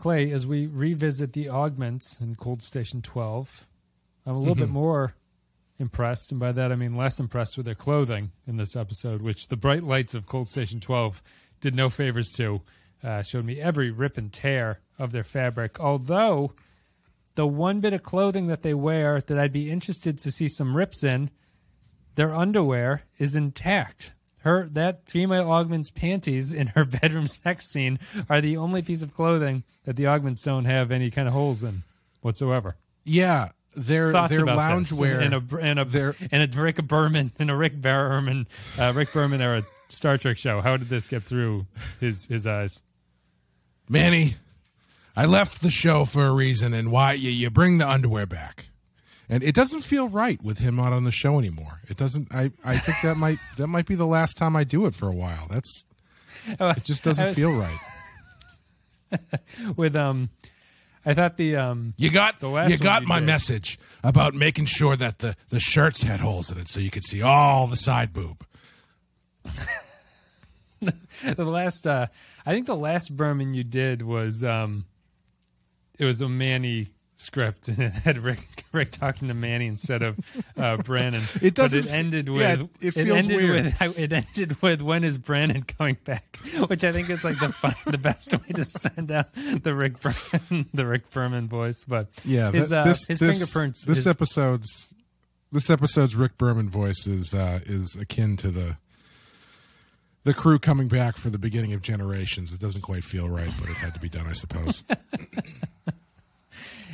Clay, as we revisit the augments in Cold Station 12, I'm a little bit more impressed, and by that I mean less impressed with their clothing in this episode, which the bright lights of Cold Station 12 did no favors to. Showed me every rip and tear of their fabric, although the one bit of clothing that they wear that I'd be interested to see some rips in, their underwear, is intact. That female augment's panties in her bedroom sex scene are the only piece of clothing that the augments don't have any kind of holes in whatsoever. Yeah, their loungewear and a Rick Berman era Star Trek show. How did this get through his eyes? Manny, I left the show for a reason, and why you bring the underwear back. And it doesn't feel right with him not on the show anymore. It doesn't. I think that might be the last time I do it for a while. It just doesn't feel right. With I thought the you got my message about making sure that the shirts had holes in it so you could see all the side boob. I think the last Berman you did was it was a Manny script, and it had Rick talking to Manny instead of Brannon. It doesn't. But it ended with it feels weird. It ended with when is Brannon coming back, which I think is like the best way to send out the Rick Berman voice. But yeah, his fingerprints. This episode's Rick Berman voice is akin to the crew coming back for the beginning of Generations. It doesn't quite feel right, but it had to be done, I suppose.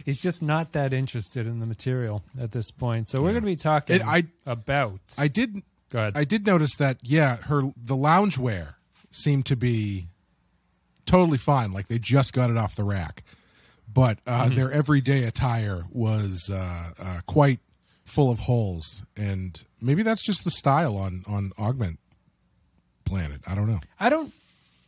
He's just not that interested in the material at this point. So we're going to be talking about. I did. Go ahead. I did notice that. Yeah, the loungewear seemed to be totally fine, like they just got it off the rack. But their everyday attire was quite full of holes, and maybe that's just the style on Augment Planet. I don't know.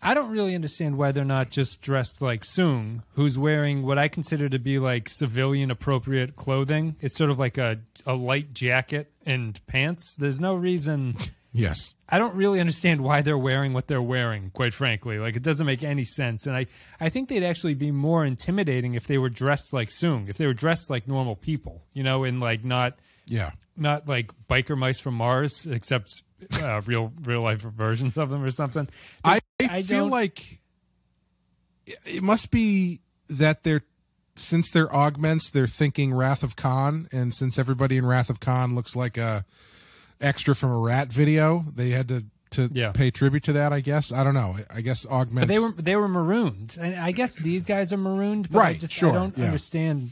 I don't really understand why they're not just dressed like Soong, who's wearing what I consider to be like civilian appropriate clothing. It's sort of like a light jacket and pants. There's no reason. Yes. I don't really understand why they're wearing what they're wearing, quite frankly. Like, it doesn't make any sense. And I think they'd actually be more intimidating if they were dressed like Soong, if they were dressed like normal people, and like not like biker mice from Mars, except real life versions of them or something. I feel like it must be that since they're augments, they're thinking Wrath of Khan, and since everybody in Wrath of Khan looks like a extra from a Rat video, they had to pay tribute to that. I guess I don't know. I guess augments. But they were marooned. I guess these guys are marooned. But right. I don't understand.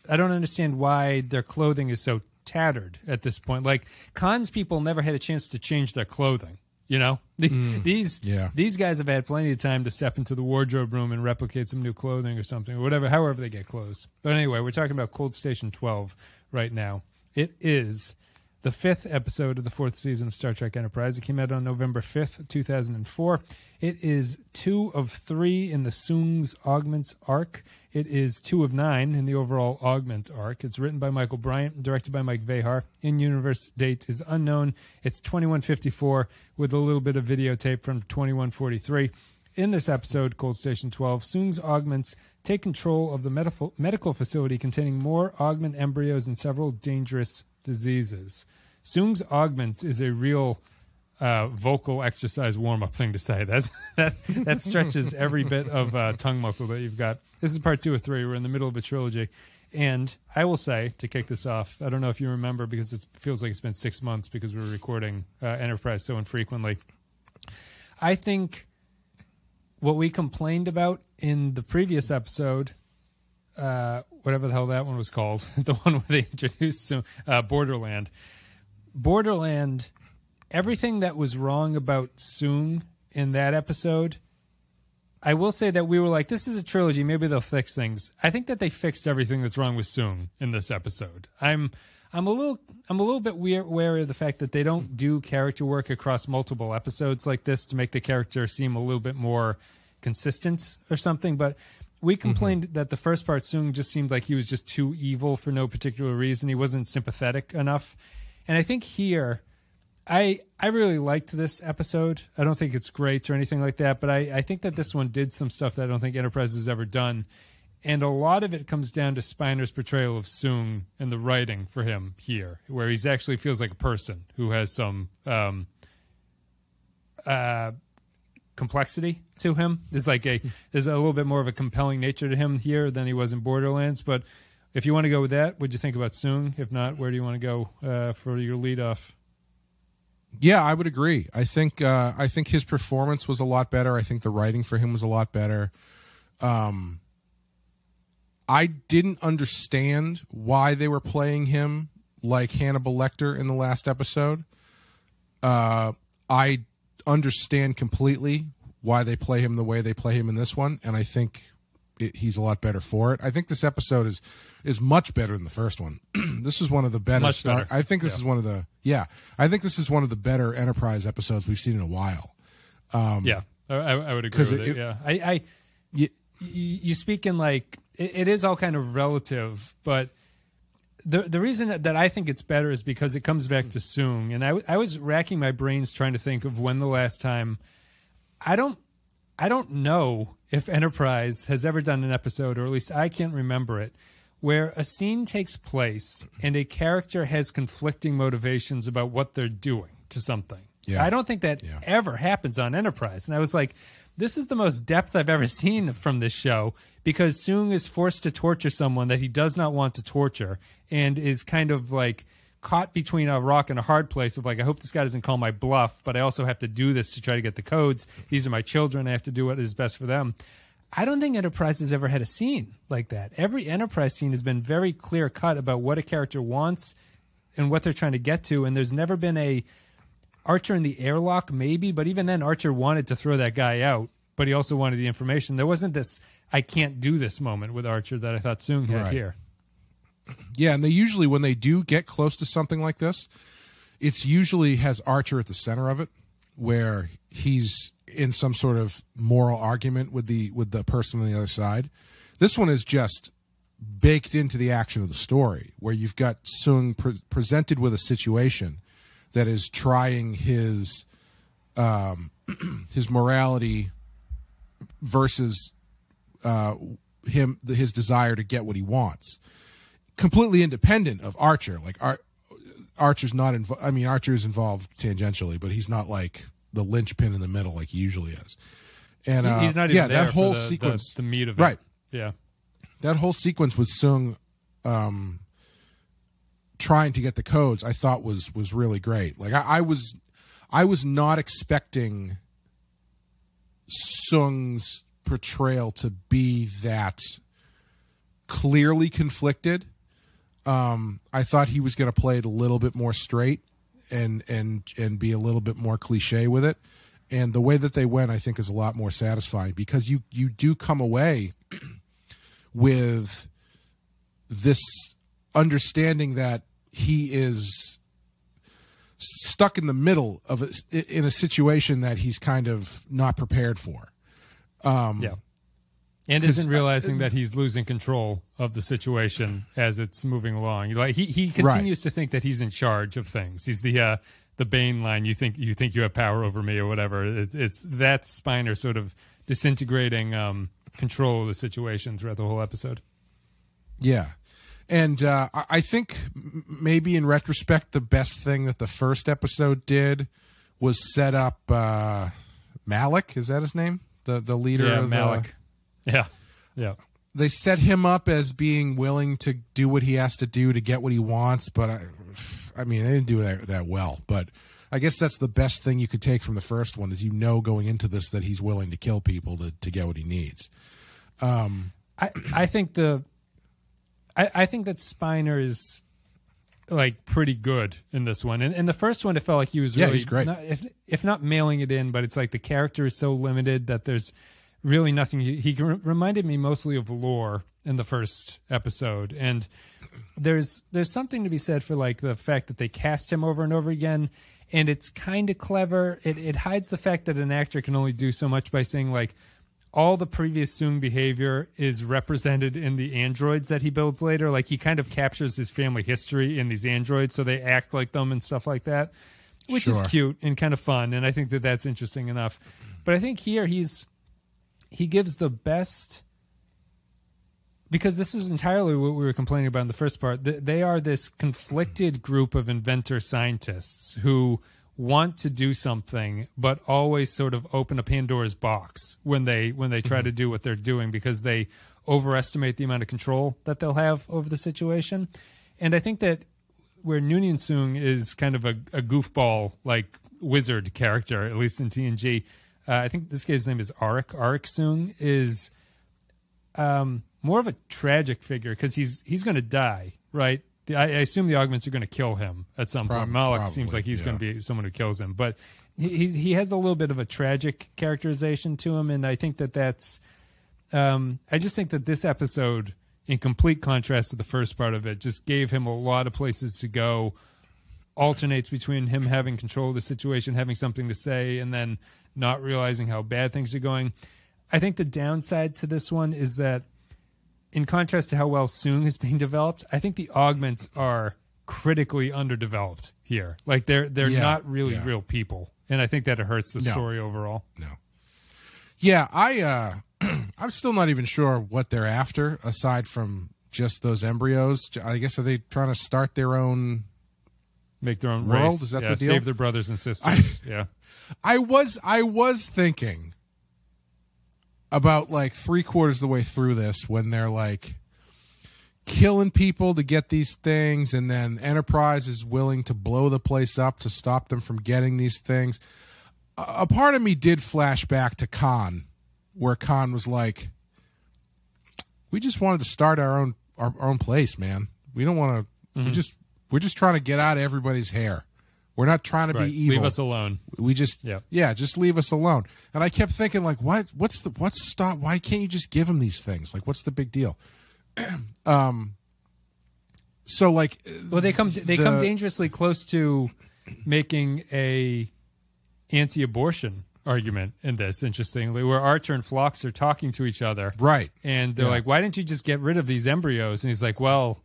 I don't understand why their clothing is so tattered at this point. Like, Khan's people never had a chance to change their clothing. These guys have had plenty of time to step into the wardrobe room and replicate some new clothing or something, or whatever, however they get clothes. But anyway, we're talking about Cold Station 12 right now. It is the 5th episode of the 4th season of Star Trek Enterprise. It came out on November 5th, 2004. It is 2 of 3 in the Soong's Augments arc. It is 2 of 9 in the overall Augment arc. It's written by Michael Bryant, directed by Mike Vehar. In-universe date is unknown. It's 2154 with a little bit of videotape from 2143. In this episode, Cold Station 12, Soong's Augments take control of the medical facility containing more augment embryos and several dangerous diseases. Soong's Augments is a real vocal exercise warm-up thing to say. That stretches every bit of tongue muscle that you've got. This is part 2 of 3. We're in the middle of a trilogy. And I will say, to kick this off, I don't know if you remember, because it feels like it's been 6 months because we're recording Enterprise so infrequently. I think what we complained about in the previous episode, whatever the hell that one was called, the one where they introduced Borderland. Borderland, everything that was wrong about Soong in that episode, I will say that we were like, this is a trilogy, maybe they'll fix things. I think that they fixed everything that's wrong with Soong in this episode. I'm a little bit wary of the fact that they don't do character work across multiple episodes like this to make the character seem a little bit more consistent or something. But we complained that the first part, Soong just seemed like he was just too evil for no particular reason. He wasn't sympathetic enough. And I think here, I really liked this episode. I don't think it's great or anything like that, but I think that this one did some stuff that I don't think Enterprise has ever done. And a lot of it comes down to Spiner's portrayal of Soong and the writing for him here, where he actually feels like a person who has some complexity to him. There's a little bit more of a compelling nature to him here than he was in Borderlands. But if you want to go with that, what'd you think about Soong? If not, where do you want to go for your lead off? Yeah, I would agree. I think his performance was a lot better. I think the writing for him was a lot better. I didn't understand why they were playing him like Hannibal Lecter in the last episode. I understand completely why they play him the way they play him in this one, and I think he's a lot better for it. I think this episode is much better than the first one. This is one of the better. I think this is one of the I think this is one of the better Enterprise episodes we've seen in a while. I would agree with it. You speak in like it is all kind of relative, but the reason that I think it's better is because it comes back to Soong, and I was racking my brains trying to think of when the last time. I don't know if Enterprise has ever done an episode, or at least I can't remember it, where a scene takes place and a character has conflicting motivations about what they're doing to something. Yeah. I don't think that ever happens on Enterprise. And I was like, this is the most depth I've ever seen from this show, because Soong is forced to torture someone that he does not want to torture and is kind of like caught between a rock and a hard place of like, I hope this guy doesn't call my bluff, but I also have to do this to try to get the codes. These are my children. I have to do what is best for them. I don't think Enterprise has ever had a scene like that. Every Enterprise scene has been very clear cut about what a character wants and what they're trying to get to. And there's never been a Archer in the airlock, maybe, but even then Archer wanted to throw that guy out, but he also wanted the information. There wasn't this I can't do this moment with Archer that I thought Soong had here. Yeah, and they usually, when they do get close to something like this, it's usually has Archer at the center of it, where he's in some sort of moral argument with the person on the other side. This one is just baked into the action of the story, where you've got Soong presented with a situation that is trying his morality versus his desire to get what he wants, completely independent of Archer. Like Archer's not involved. I mean, Archer is involved tangentially, but he's not like the linchpin in the middle like he usually is. And he's not even there that whole for sequence, the meat of it. Right? Yeah, that whole sequence with Soong trying to get the codes, I thought was really great. Like I was not expecting Soong's portrayal to be that clearly conflicted. I thought he was going to play it a little bit more straight and be a little bit more cliche with it. And the way that they went, I think, is a lot more satisfying, because you do come away with this understanding that he is stuck in the middle of in a situation that he's kind of not prepared for. And isn't realizing that he's losing control of the situation as it's moving along. Like he continues to think that he's in charge of things. He's the Bane line. You think you have power over me or whatever. It's that Spiner sort of disintegrating control of the situation throughout the whole episode. Yeah. And I think maybe in retrospect, the best thing that the first episode did was set up Malik. Is that his name? The leader of Malik. Yeah. They set him up as being willing to do what he has to do to get what he wants, but I mean, they didn't do that well. But I guess that's the best thing you could take from the first one, is going into this that he's willing to kill people to get what he needs. I think I think that Spiner is like pretty good in this one. And in the first one, it felt like he was really, he's great. If not mailing it in, but it's like the character is so limited that there's really nothing. He reminded me mostly of Lore in the first episode. And there's something to be said for like the fact that they cast him over and over again. And it's kind of clever. It hides the fact that an actor can only do so much by saying like, all the previous Soong behavior is represented in the androids that he builds later. Like he kind of captures his family history in these androids, so they act like them and stuff like that, which is cute and kind of fun. And I think that that's interesting enough. But I think here he gives the best because this is entirely what we were complaining about in the first part. They are this conflicted group of inventor scientists who want to do something, but always sort of open a Pandora's box when they try to do what they're doing, because they overestimate the amount of control that they'll have over the situation. And I think that where Noonien Soong is kind of a goofball, like wizard character, at least in TNG, I think this guy's name is Arik Soong, is more of a tragic figure, because he's going to die, right? I assume the augments are going to kill him at some point. Malik seems like he's going to be someone who kills him, but he has a little bit of a tragic characterization to him, and I think that's I just think that this episode, in complete contrast to the first part of it, just gave him a lot of places to go, alternates between him having control of the situation, having something to say, and then not realizing how bad things are going. I think the downside to this one is that, in contrast to how well Soong is being developed, I think the augments are critically underdeveloped here. Like they're not really real people, and I think that it hurts the story overall. No. Yeah, I'm still not even sure what they're after, aside from just those embryos. I guess, are they trying to start their own, make their own world? race? Is that the deal? Save their brothers and sisters. I was thinking about like 3/4 of the way through this, when they're like killing people to get these things, and then Enterprise is willing to blow the place up to stop them from getting these things. A part of me did flash back to Khan, where Khan was like, we just wanted to start our own place, man. We don't want to, we're just trying to get out of everybody's hair. We're not trying to be evil. Leave us alone. We just, just leave us alone. And I kept thinking, like, what's stop? Why can't you just give them these things? Like, what's the big deal? So like, well, they come dangerously close to making a anti-abortion argument in this, interestingly, where Archer and Phlox are talking to each other. Right. And they're like, why didn't you just get rid of these embryos? And he's like, well,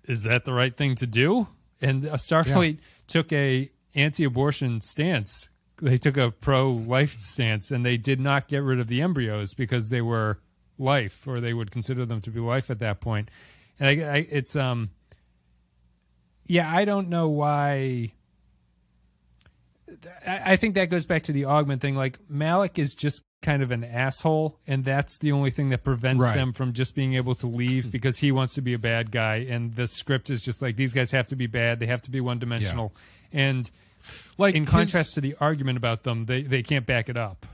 is that the right thing to do? And Starfleet took a anti-abortion stance. They took a pro-life stance, and they did not get rid of the embryos because they were life, or they would consider them to be life at that point. And it's I don't know why. I think that goes back to the augment thing. Like, Malik is just kind of an asshole, and that's the only thing that prevents them from just being able to leave, because he wants to be a bad guy, and the script is just like, these guys have to be bad, they have to be one-dimensional. And like, in contrast to the argument about them, they can't back it up.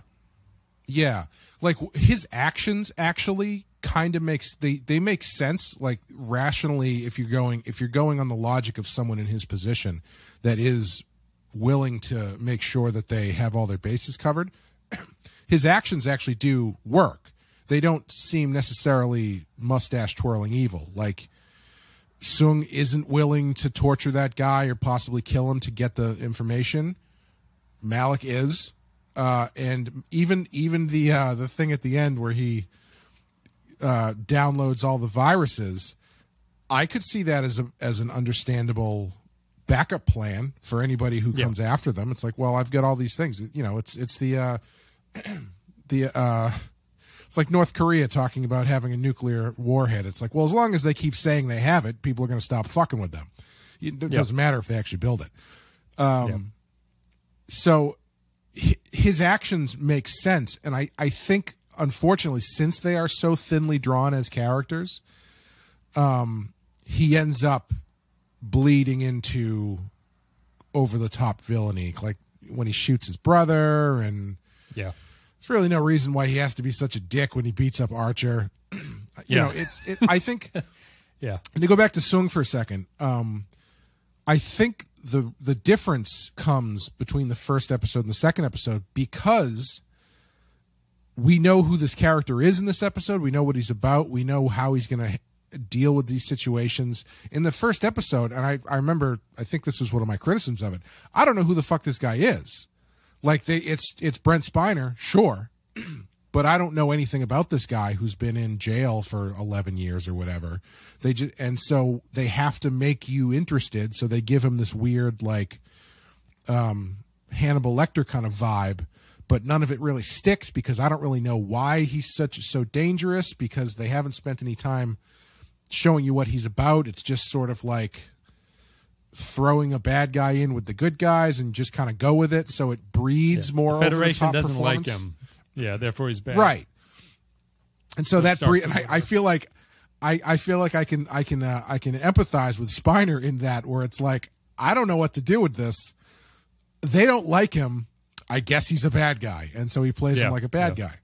Yeah. Like, his actions actually kind of they make sense, like, rationally, if you're going on the logic of someone in his position that is willing to make sure that they have all their bases covered. His actions actually do work. They don't seem necessarily mustache twirling evil. Like, Soong isn't willing to torture that guy or possibly kill him to get the information. Malik is, and even the thing at the end where he downloads all the viruses, I could see that as an understandable backup plan for anybody who comes after them. It's like, well, I've got all these things. You know, it's it's like North Korea talking about having a nuclear warhead. It's like, well, as long as they keep saying they have it, people are going to stop fucking with them. It doesn't matter if they actually build it. So his actions make sense. And I think, unfortunately, since they are so thinly drawn as characters, he ends up bleeding into over-the-top villainy, like when he shoots his brother, and there's really no reason why he has to be such a dick when he beats up Archer. You know, I think, and to go back to Soong for a second, I think the difference comes between the first episode and the second episode because we know who this character is in this episode. We know what he's about. We know how he's going to deal with these situations. In the first episode, and I remember, I think this was one of my criticisms of it, I don't know who the fuck this guy is. Like, it's Brent Spiner, sure, but I don't know anything about this guy who's been in jail for 11 years or whatever. And so they have to make you interested, so they give him this weird, like, Hannibal Lecter kind of vibe, but none of it really sticks because I don't really know why he's so dangerous, because they haven't spent any time showing you what he's about. It's just sort of like throwing a bad guy in with the good guys and just kind of go with it, so it breeds more. The Federation over-the-top doesn't like performance. him. Therefore he's bad. Right. And so that and I feel like I feel like I can empathize with Spiner in that, where it's like, I don't know what to do with this. They don't like him. I guess he's a bad guy, and so he plays him like a bad guy.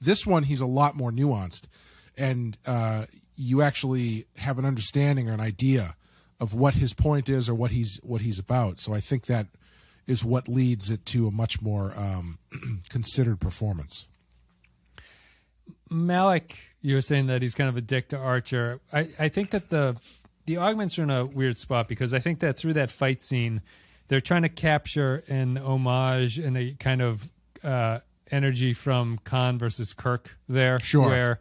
This one, he's a lot more nuanced, and you actually have an understanding or an idea of what his point is or what he's about. So I think that is what leads it to a much more considered performance. Malik, you were saying that he's kind of a dick to Archer. I think that the Augments are in a weird spot, because I think that through that fight scene, they're trying to capture an homage and a kind of energy from Khan versus Kirk there. Sure.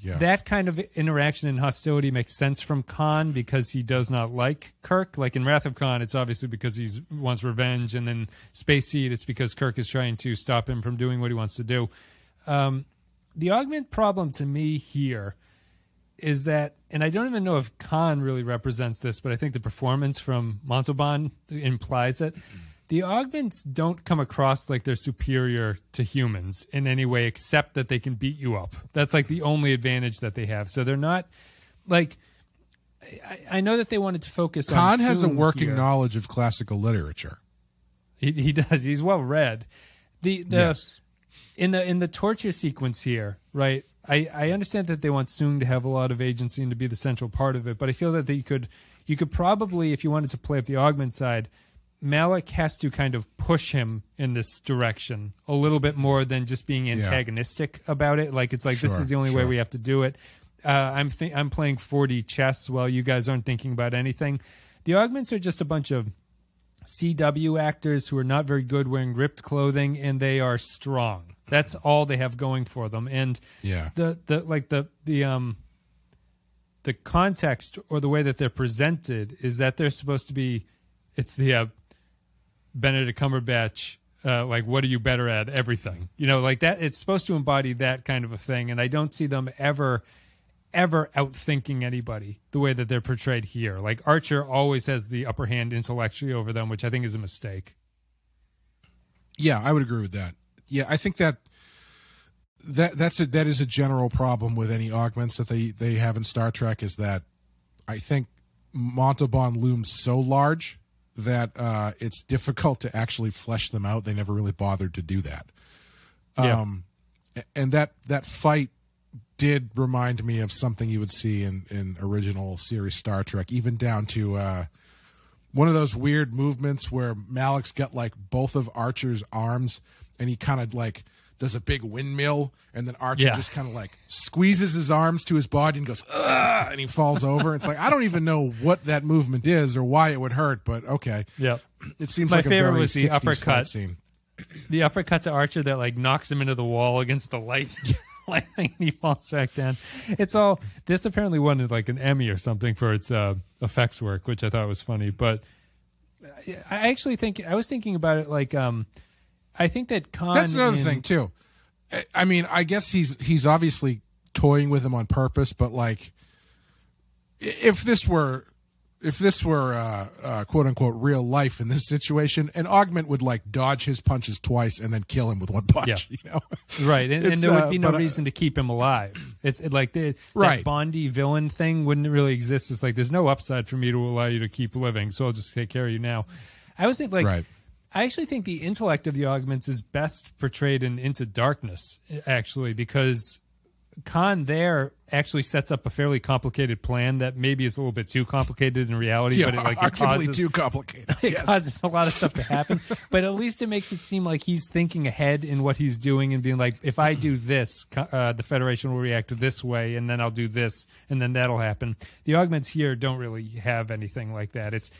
That kind of interaction and hostility makes sense from Khan, because he does not like Kirk. Like in Wrath of Khan, it's obviously because he wants revenge, and then Space Seed, it's because Kirk is trying to stop him from doing what he wants to do. The Augment problem to me here is that, and I don't even know if Khan really represents this, but I think the performance from Montalban implies it. The Augments don't come across like they're superior to humans in any way, except that they can beat you up. That's like the only advantage that they have. So they're not like, I know that they wanted to focus on Khan has a working here. knowledge of classical literature. He does. He's well read. Yes. In the torture sequence here, right? I understand that they want Soong to have a lot of agency and to be the central part of it, but I feel that you could probably, if you wanted to play up the Augment side, Malik has to kind of push him in this direction a little bit more than just being antagonistic about it. Like, it's like, this is the only way we have to do it. I'm playing 4D chess while you guys aren't thinking about anything. The Augments are just a bunch of CW actors who are not very good, wearing ripped clothing, and they are strong. That's all they have going for them. And the context or the way that they're presented is that they're supposed to be, it's the Benedict Cumberbatch, like, what are you better at? Everything. You know, like that. It's supposed to embody that kind of a thing. And I don't see them ever outthinking anybody the way that they're portrayed here. Like, Archer always has the upper hand intellectually over them, which I think is a mistake. Yeah, I would agree with that. Yeah, I think that is a general problem with any augments that they have in Star Trek, is that I think Montalban looms so large that it's difficult to actually flesh them out. They never really bothered to do that. And that fight did remind me of something you would see in original series Star Trek, even down to one of those weird movements where Malik's got like both of Archer's arms, and he kind of like does a big windmill, and then Archer just kind of like squeezes his arms to his body and goes, ugh, and he falls over. It's like, I don't even know what that movement is or why it would hurt, but okay. Yeah. It seems My like favorite a very was the 60s uppercut scene. The uppercut to Archer that like knocks him into the wall against the light. Like, he falls back down. It's all, this apparently won like an Emmy or something for its effects work, which I thought was funny. But I actually think, I was thinking about it like, I think that Khan. That's another thing too. I mean, I guess he's obviously toying with him on purpose, but like, if this were quote unquote real life in this situation, an augment would like dodge his punches twice and then kill him with one punch. You know, right? And there would be no reason to keep him alive. It's like that Bondy villain thing wouldn't really exist. It's like, there's no upside for me to allow you to keep living, so I'll just take care of you now. I was thinking like. I actually think the intellect of the Augments is best portrayed in Into Darkness, actually, because Khan there actually sets up a fairly complicated plan that maybe is a little bit too complicated in reality, but it causes too complicated. It causes a lot of stuff to happen, but at least it makes it seem like he's thinking ahead in what he's doing and being like, if I do this, the Federation will react this way, and then I'll do this, and then that'll happen. The Augments here don't really have anything like that. It's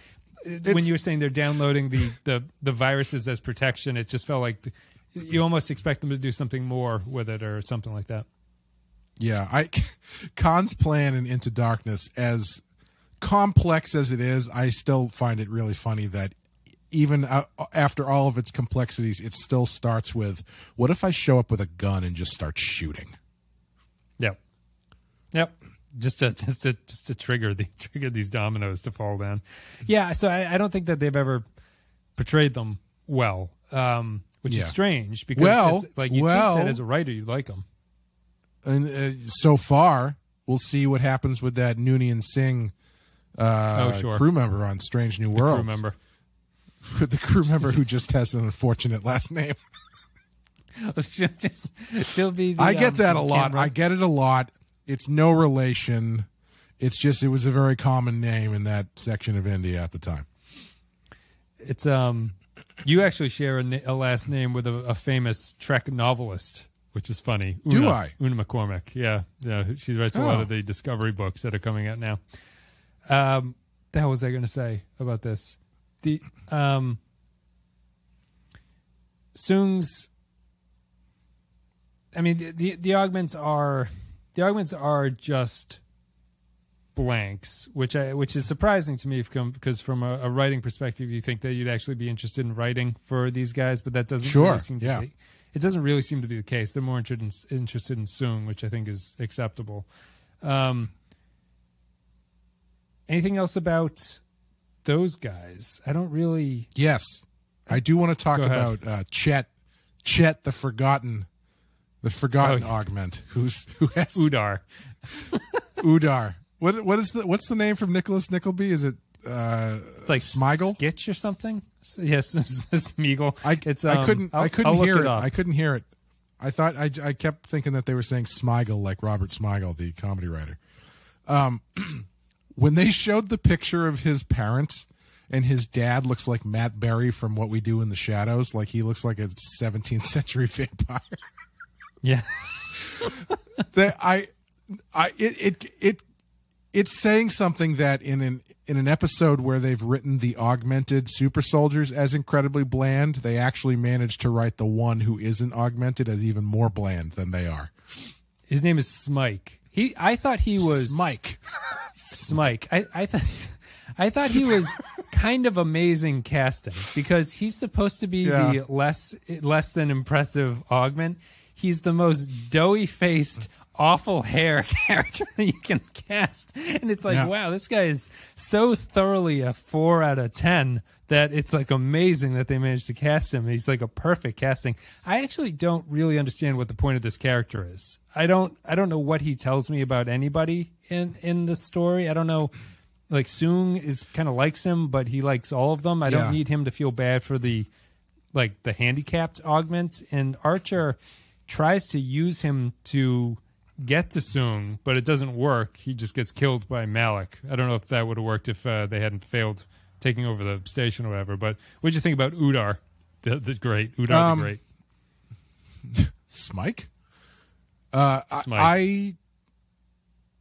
when you were saying they're downloading the viruses as protection, it just felt like you almost expect them to do something more with it or something like that. Yeah, Khan's plan in Into Darkness, as complex as it is, I still find it really funny that even after all of its complexities, it still starts with, what if I show up with a gun and just start shooting? Yep. Just to trigger these dominoes to fall down. Yeah, so I don't think that they've ever portrayed them well, which is strange because you think that as a writer you'd like them. And so far, we'll see what happens with that Noonien Singh crew member on Strange New Worlds. Crew member. The crew member who just has an unfortunate last name. She'll be I get that a lot. I get it a lot. It's no relation. It's just it was a very common name in that section of India at the time. It's you actually share a last name with a famous Trek novelist, which is funny. Do I? Una McCormick. Yeah. She writes a lot of the Discovery books that are coming out now. The hell was I going to say about this? The Soong's. I mean, the augments are just blanks, which is surprising to me because from a writing perspective, you think that you'd actually be interested in writing for these guys, but that doesn't really seem to be. It doesn't really seem to be the case. They're more interested in Soong, which I think is acceptable. Anything else about those guys? I don't really. Yes, I do want to talk about Chet, the forgotten augment, who has Udar. Udar. What's the name from Nicholas Nickleby? Is it it's like Smigel? Skitch or something? Yes, Smeagol. I couldn't hear it. I couldn't hear it. I thought I kept thinking that they were saying Smigel, like Robert Smigel, the comedy writer. When they showed the picture of his parents, and his dad looks like Matt Berry from What We Do in the Shadows, like he looks like a 17th century vampire. Yeah. It's saying something that in an episode where they've written the augmented super soldiers as incredibly bland, they actually managed to write the one who isn't augmented as even more bland than they are. His name is Smike. I thought he was Smike. Smike. I thought he was kind of amazing casting because he's supposed to be the less than impressive augment. He's the most doughy-faced, awful hair character that you can cast. And it's like, wow, this guy is so thoroughly a 4 out of 10 that it's like amazing that they managed to cast him. He's like a perfect casting. I actually don't really understand what the point of this character is. I don't know what he tells me about anybody in the story. I don't know. Like Soong is kind of likes him, but he likes all of them. I don't need him to feel bad for the handicapped augment. And Archer tries to use him to get to Soong, but it doesn't work. He just gets killed by Malik. I don't know if that would have worked if they hadn't failed taking over the station or whatever. But what did you think about Udar, the great Udar the Great? Smike? Smike.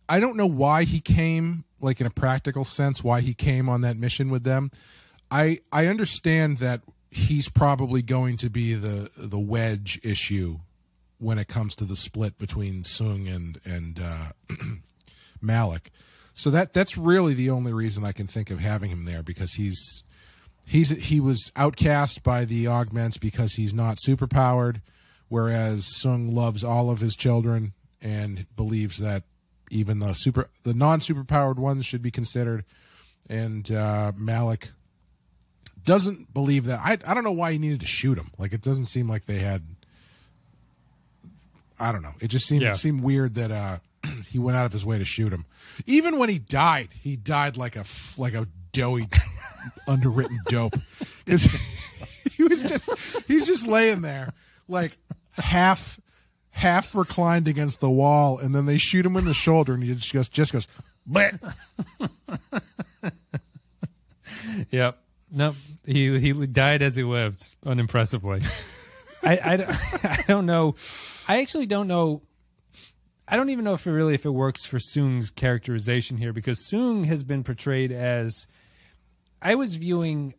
I don't know why he came, like in a practical sense, why he came on that mission with them. I understand that he's probably going to be the wedge issue when it comes to the split between Soong and Malik. So that's really the only reason I can think of having him there, because he was outcast by the augments because he's not superpowered, whereas Soong loves all of his children and believes that even the non-superpowered ones should be considered. And Malik doesn't believe that. I don't know why he needed to shoot him. Like, it doesn't seem like they had. I don't know. It just seemed weird that he went out of his way to shoot him. Even when he died like a doughy, underwritten dope. He's just laying there, like half reclined against the wall, and then they shoot him in the shoulder, and he just goes, bleh. Yep. Nope. He died as he lived, unimpressively. I don't know. I actually don't know. I don't even know if it works for Soong's characterization here, because Soong has been portrayed as, I was viewing,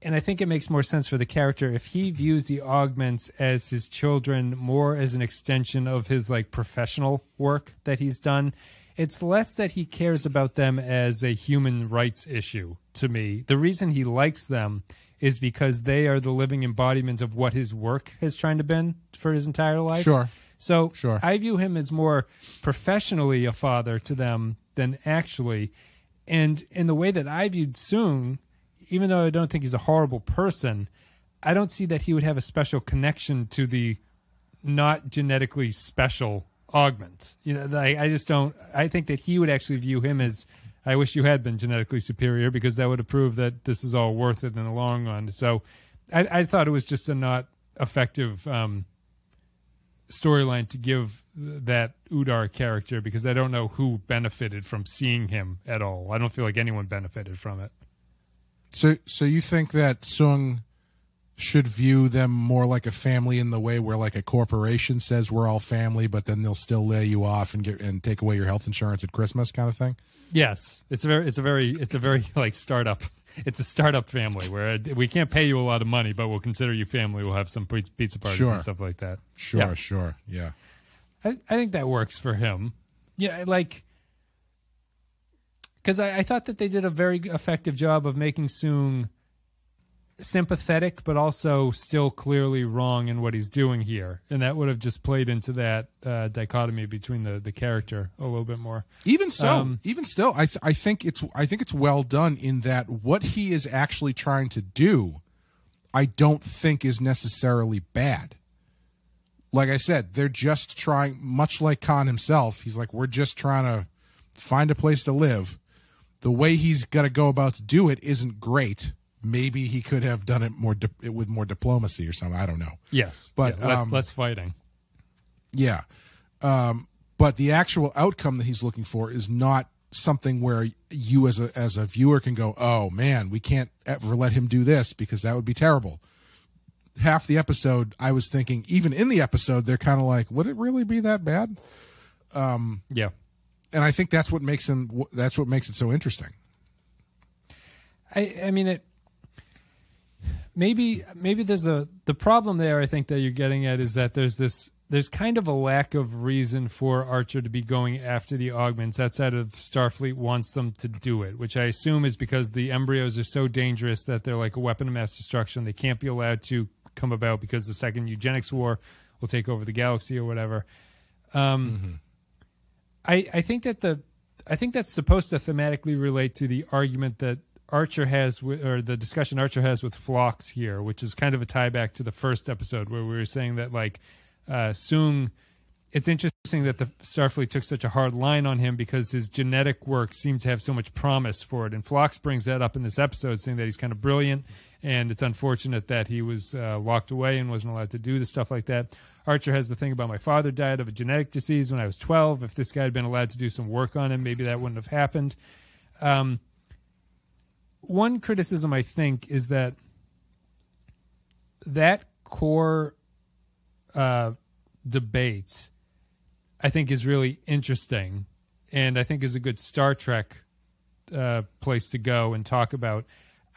and I think it makes more sense for the character if he views the augments as his children more as an extension of his like professional work that he's done. It's less that he cares about them as a human rights issue to me. The reason he likes them is because they are the living embodiment of what his work has trying to been for his entire life. Sure. So Sure. I view him as more professionally a father to them than actually. And in the way that I viewed Soong, even though I don't think he's a horrible person, I don't see that he would have a special connection to the not genetically special augment. You know, I just don't. I think that he would actually view him as, I wish you had been genetically superior, because that would have proved that this is all worth it in the long run. So I thought it was just a not effective storyline to give that Udar character, because I don't know who benefited from seeing him at all. I don't feel like anyone benefited from it. So you think that Soong should view them more like a family in the way where like a corporation says we're all family, but then they'll still lay you off and take away your health insurance at Christmas kind of thing? Yes, it's a very like startup. It's a startup family where we can't pay you a lot of money, but we'll consider you family. We'll have some pizza parties and stuff like that. Sure. Yeah. I think that works for him. Yeah, like, because I thought that they did a very effective job of making Soong sympathetic, but also still clearly wrong in what he's doing here, and that would have just played into that dichotomy between the character a little bit more. Even still, I think it's well done in that what he is actually trying to do, I don't think is necessarily bad. Like I said, they're just trying, much like Khan himself. He's like, we're just trying to find a place to live. The way he's got to go about to do it isn't great. Maybe he could have done it with more diplomacy or something. I don't know. Yes, but less fighting. Yeah, but the actual outcome that he's looking for is not something where you as a viewer can go, "Oh man, we can't ever let him do this because that would be terrible." Half the episode, I was thinking, even in the episode, they're kind of like, "Would it really be that bad?" Yeah, and I think that's what makes him. That's what makes it so interesting. I mean, maybe there's the problem there. I think that you're getting at is that there's kind of a lack of reason for Archer to be going after the augments outside of Starfleet wants them to do it, which I assume is because the embryos are so dangerous that they're like a weapon of mass destruction. They can't be allowed to come about because the second eugenics war will take over the galaxy or whatever. I think that's supposed to thematically relate to the argument that Archer has or the discussion Archer has with Phlox here, which is kind of a tie back to the first episode where we were saying that like Soong, it's interesting that the Starfleet took such a hard line on him because his genetic work seemed to have so much promise for it. And Phlox brings that up in this episode, saying that he's kind of brilliant, and it's unfortunate that he was locked away and wasn't allowed to do the stuff like that. Archer has the thing about, my father died of a genetic disease when I was 12. If this guy had been allowed to do some work on him, maybe that wouldn't have happened. One criticism, I think, is that core debate, I think, is really interesting, and I think is a good Star Trek place to go and talk about.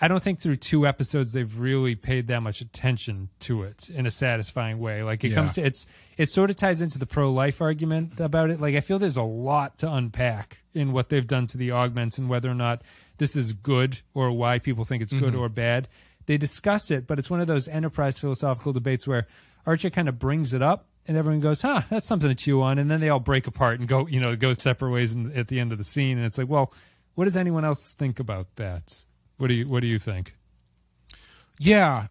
I don't think through 2 episodes they've really paid that much attention to it in a satisfying way. Like it comes to it sort of ties into the pro-life argument about it. Like I feel there's a lot to unpack in what they've done to the augments and whether or not this is good or why people think it's good or bad. They discuss it, but it's one of those Enterprise philosophical debates where Archer kind of brings it up and everyone goes, that's something to chew on. And then they all break apart and go separate ways at the end of the scene. And it's like, well, what does anyone else think about that? What do you think? Yeah,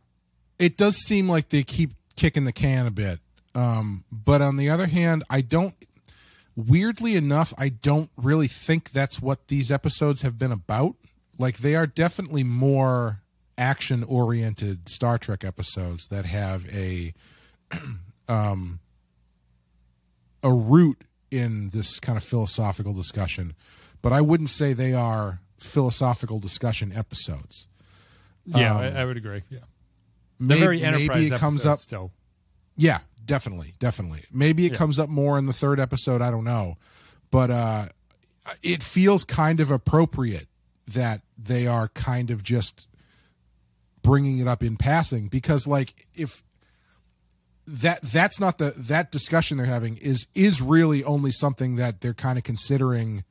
it does seem like they keep kicking the can a bit. But on the other hand, weirdly enough, I don't really think that's what these episodes have been about. Like, they are definitely more action-oriented Star Trek episodes that have a root in this kind of philosophical discussion. But I wouldn't say they are philosophical discussion episodes. Yeah, I would agree. Yeah, the very Enterprise maybe it comes up still. Yeah, definitely. Maybe it comes up more in the 3rd episode. I don't know, but it feels kind of appropriate that they are kind of just bringing it up in passing, because like if that's not that discussion they're having is really only something that they're kind of considering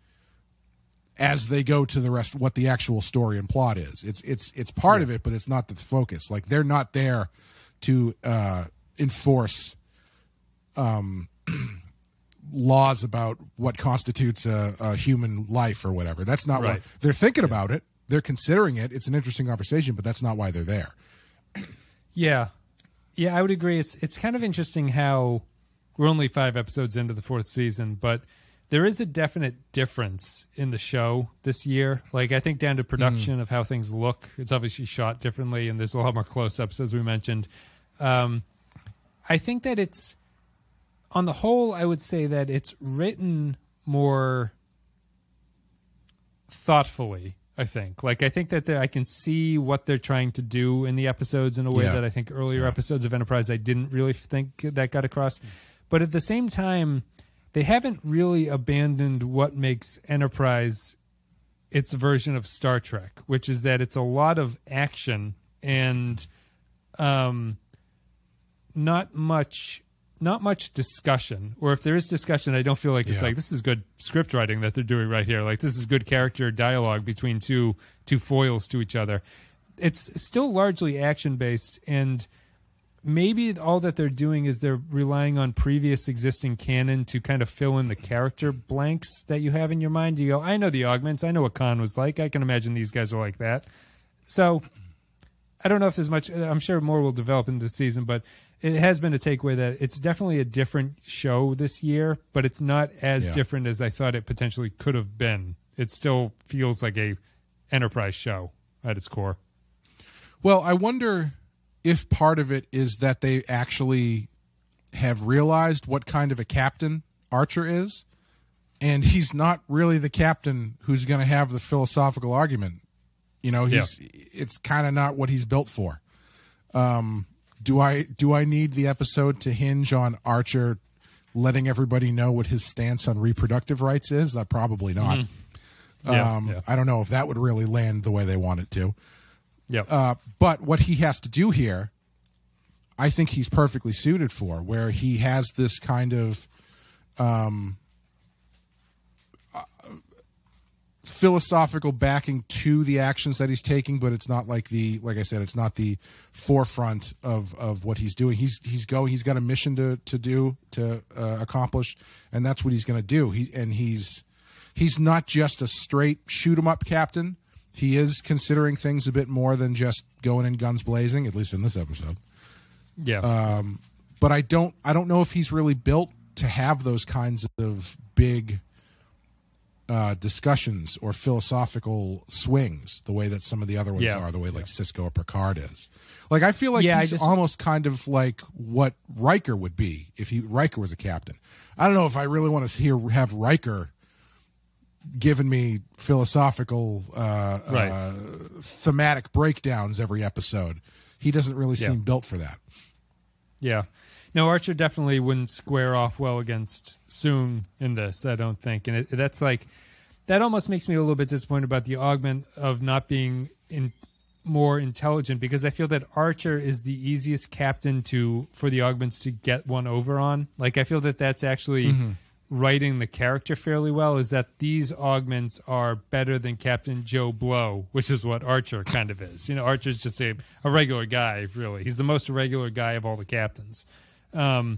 as they go to the rest, what the actual story and plot is. It's part of it, but it's not the focus. Like, they're not there to enforce laws about what constitutes a human life or whatever. That's not what they're thinking about it. They're considering it. It's an interesting conversation, but that's not why they're there. Yeah, I would agree. It's kind of interesting how we're only 5 episodes into the 4th season, but there is a definite difference in the show this year. Like, I think down to production of how things look. It's obviously shot differently, and there's a lot more close-ups, as we mentioned. I think that it's, on the whole, I would say that it's written more thoughtfully, I think. Like, I think that I can see what they're trying to do in the episodes in a way that I think earlier episodes of Enterprise I didn't really think that got across. But at the same time, they haven't really abandoned what makes Enterprise its version of Star Trek, which is that it's a lot of action and not much discussion. Or if there is discussion, I don't feel like it's like, this is good script writing that they're doing right here. Like, this is good character dialogue between two foils to each other. It's still largely action-based, and maybe all that they're doing is they're relying on previous existing canon to kind of fill in the character blanks that you have in your mind. You go, I know the Augments. I know what Khan was like. I can imagine these guys are like that. So I don't know if there's much. I'm sure more will develop in this season, but it has been a takeaway that it's definitely a different show this year, but it's not as different as I thought it potentially could have been. It still feels like a Enterprise show at its core. Well, I wonder if part of it is that they actually have realized what kind of a captain Archer is, and he's not really the captain who's going to have the philosophical argument. You know, it's kind of not what he's built for. Do I need the episode to hinge on Archer letting everybody know what his stance on reproductive rights is? Probably not. I don't know if that would really land the way they want it to. But what he has to do here, I think he's perfectly suited for, where he has this kind of philosophical backing to the actions that he's taking, but it's not like I said, it's not the forefront of what he's doing. He's got a mission to accomplish, and that's what he's going to do. He's not just a straight shoot 'em up captain. He is considering things a bit more than just going in guns blazing, at least in this episode. But I don't know if he's really built to have those kinds of big discussions or philosophical swings the way that some of the other ones are, the way like Sisko or Picard is. Like, I feel like he's almost kind of like what Riker would be if Riker was a captain. I don't know if I really want to have Riker giving me philosophical thematic breakdowns every episode. He doesn't really seem built for that. No, Archer definitely wouldn't square off well against Soong in this, I don't think. And that's like, that almost makes me a little bit disappointed about the augment of not being more intelligent, because I feel that Archer is the easiest captain for the augments to get one over on. Like, I feel that that's actually writing the character fairly well, is that these augments are better than Captain Joe Blow, which is what Archer kind of is. You know, Archer's just a regular guy, really. He's the most regular guy of all the captains. And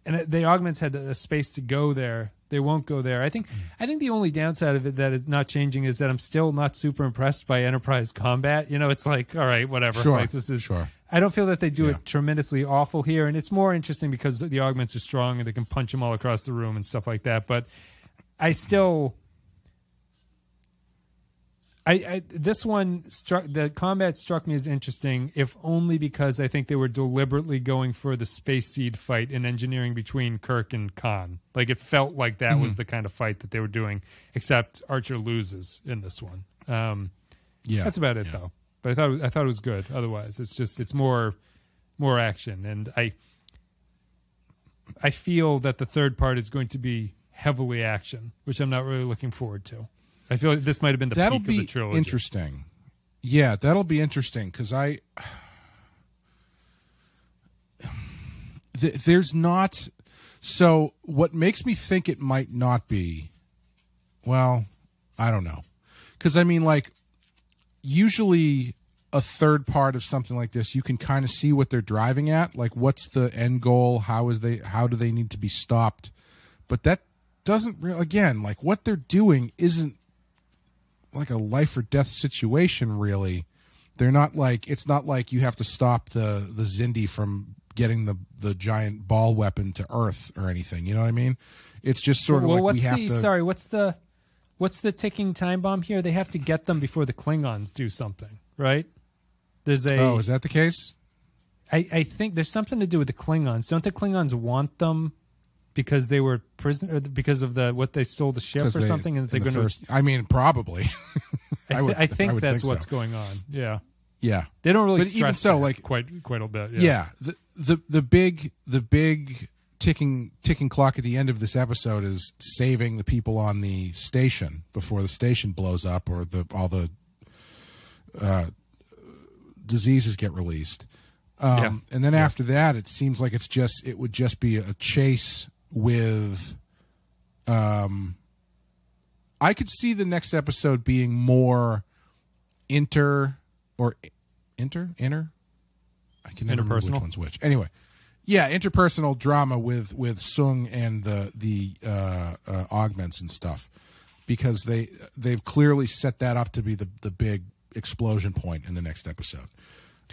the augments had a space to go there. They won't go there. I think the only downside of it that is not changing is that I'm still not super impressed by Enterprise combat. You know, it's like, all right, whatever. Sure. Like, this is. I don't feel that they do it tremendously awful here, and it's more interesting because the augments are strong and they can punch them all across the room and stuff like that. But I still, this one the combat struck me as interesting, if only because I think they were deliberately going for the space seed fight in engineering between Kirk and Khan. Like, it felt like that was the kind of fight that they were doing, except Archer loses in this one. That's about it though. But I thought it was good. Otherwise, it's more action, and I feel that the third part is going to be heavily action, which I'm not really looking forward to. I feel like this might have been the peak of the trilogy. That'll be interesting. Yeah, that'll be interesting because there's not. So what makes me think it might not be? Well, I don't know. Because, I mean, like, usually a third part of something like this, you can kind of see what they're driving at. Like, what's the end goal? How do they need to be stopped? But that doesn't really, again, like, what they're doing isn't like a life or death situation, really. They're not like, it's not like you have to stop the Xindi from getting the giant ball weapon to Earth or anything. You know what I mean? It's just sort of like we have to. Sorry, what's the ticking time bomb here? They have to get them before the Klingons do something, right? Oh, is that the case? I think there's something to do with the Klingons. Don't the Klingons want them because they were or because of what they stole the ship or something? And they're going to. I mean, probably. I think that's what's going on. Yeah. Yeah. They don't really but stress even so, like quite a bit. Yeah. The big ticking clock at the end of this episode is saving the people on the station before the station blows up or all the diseases get released. And then after that, it seems like it would just be a chase with. I could see the next episode being more inner. I can never remember which one's which. Anyway, yeah, interpersonal drama with Soong and the augments and stuff, because they've clearly set that up to be the big explosion point in the next episode.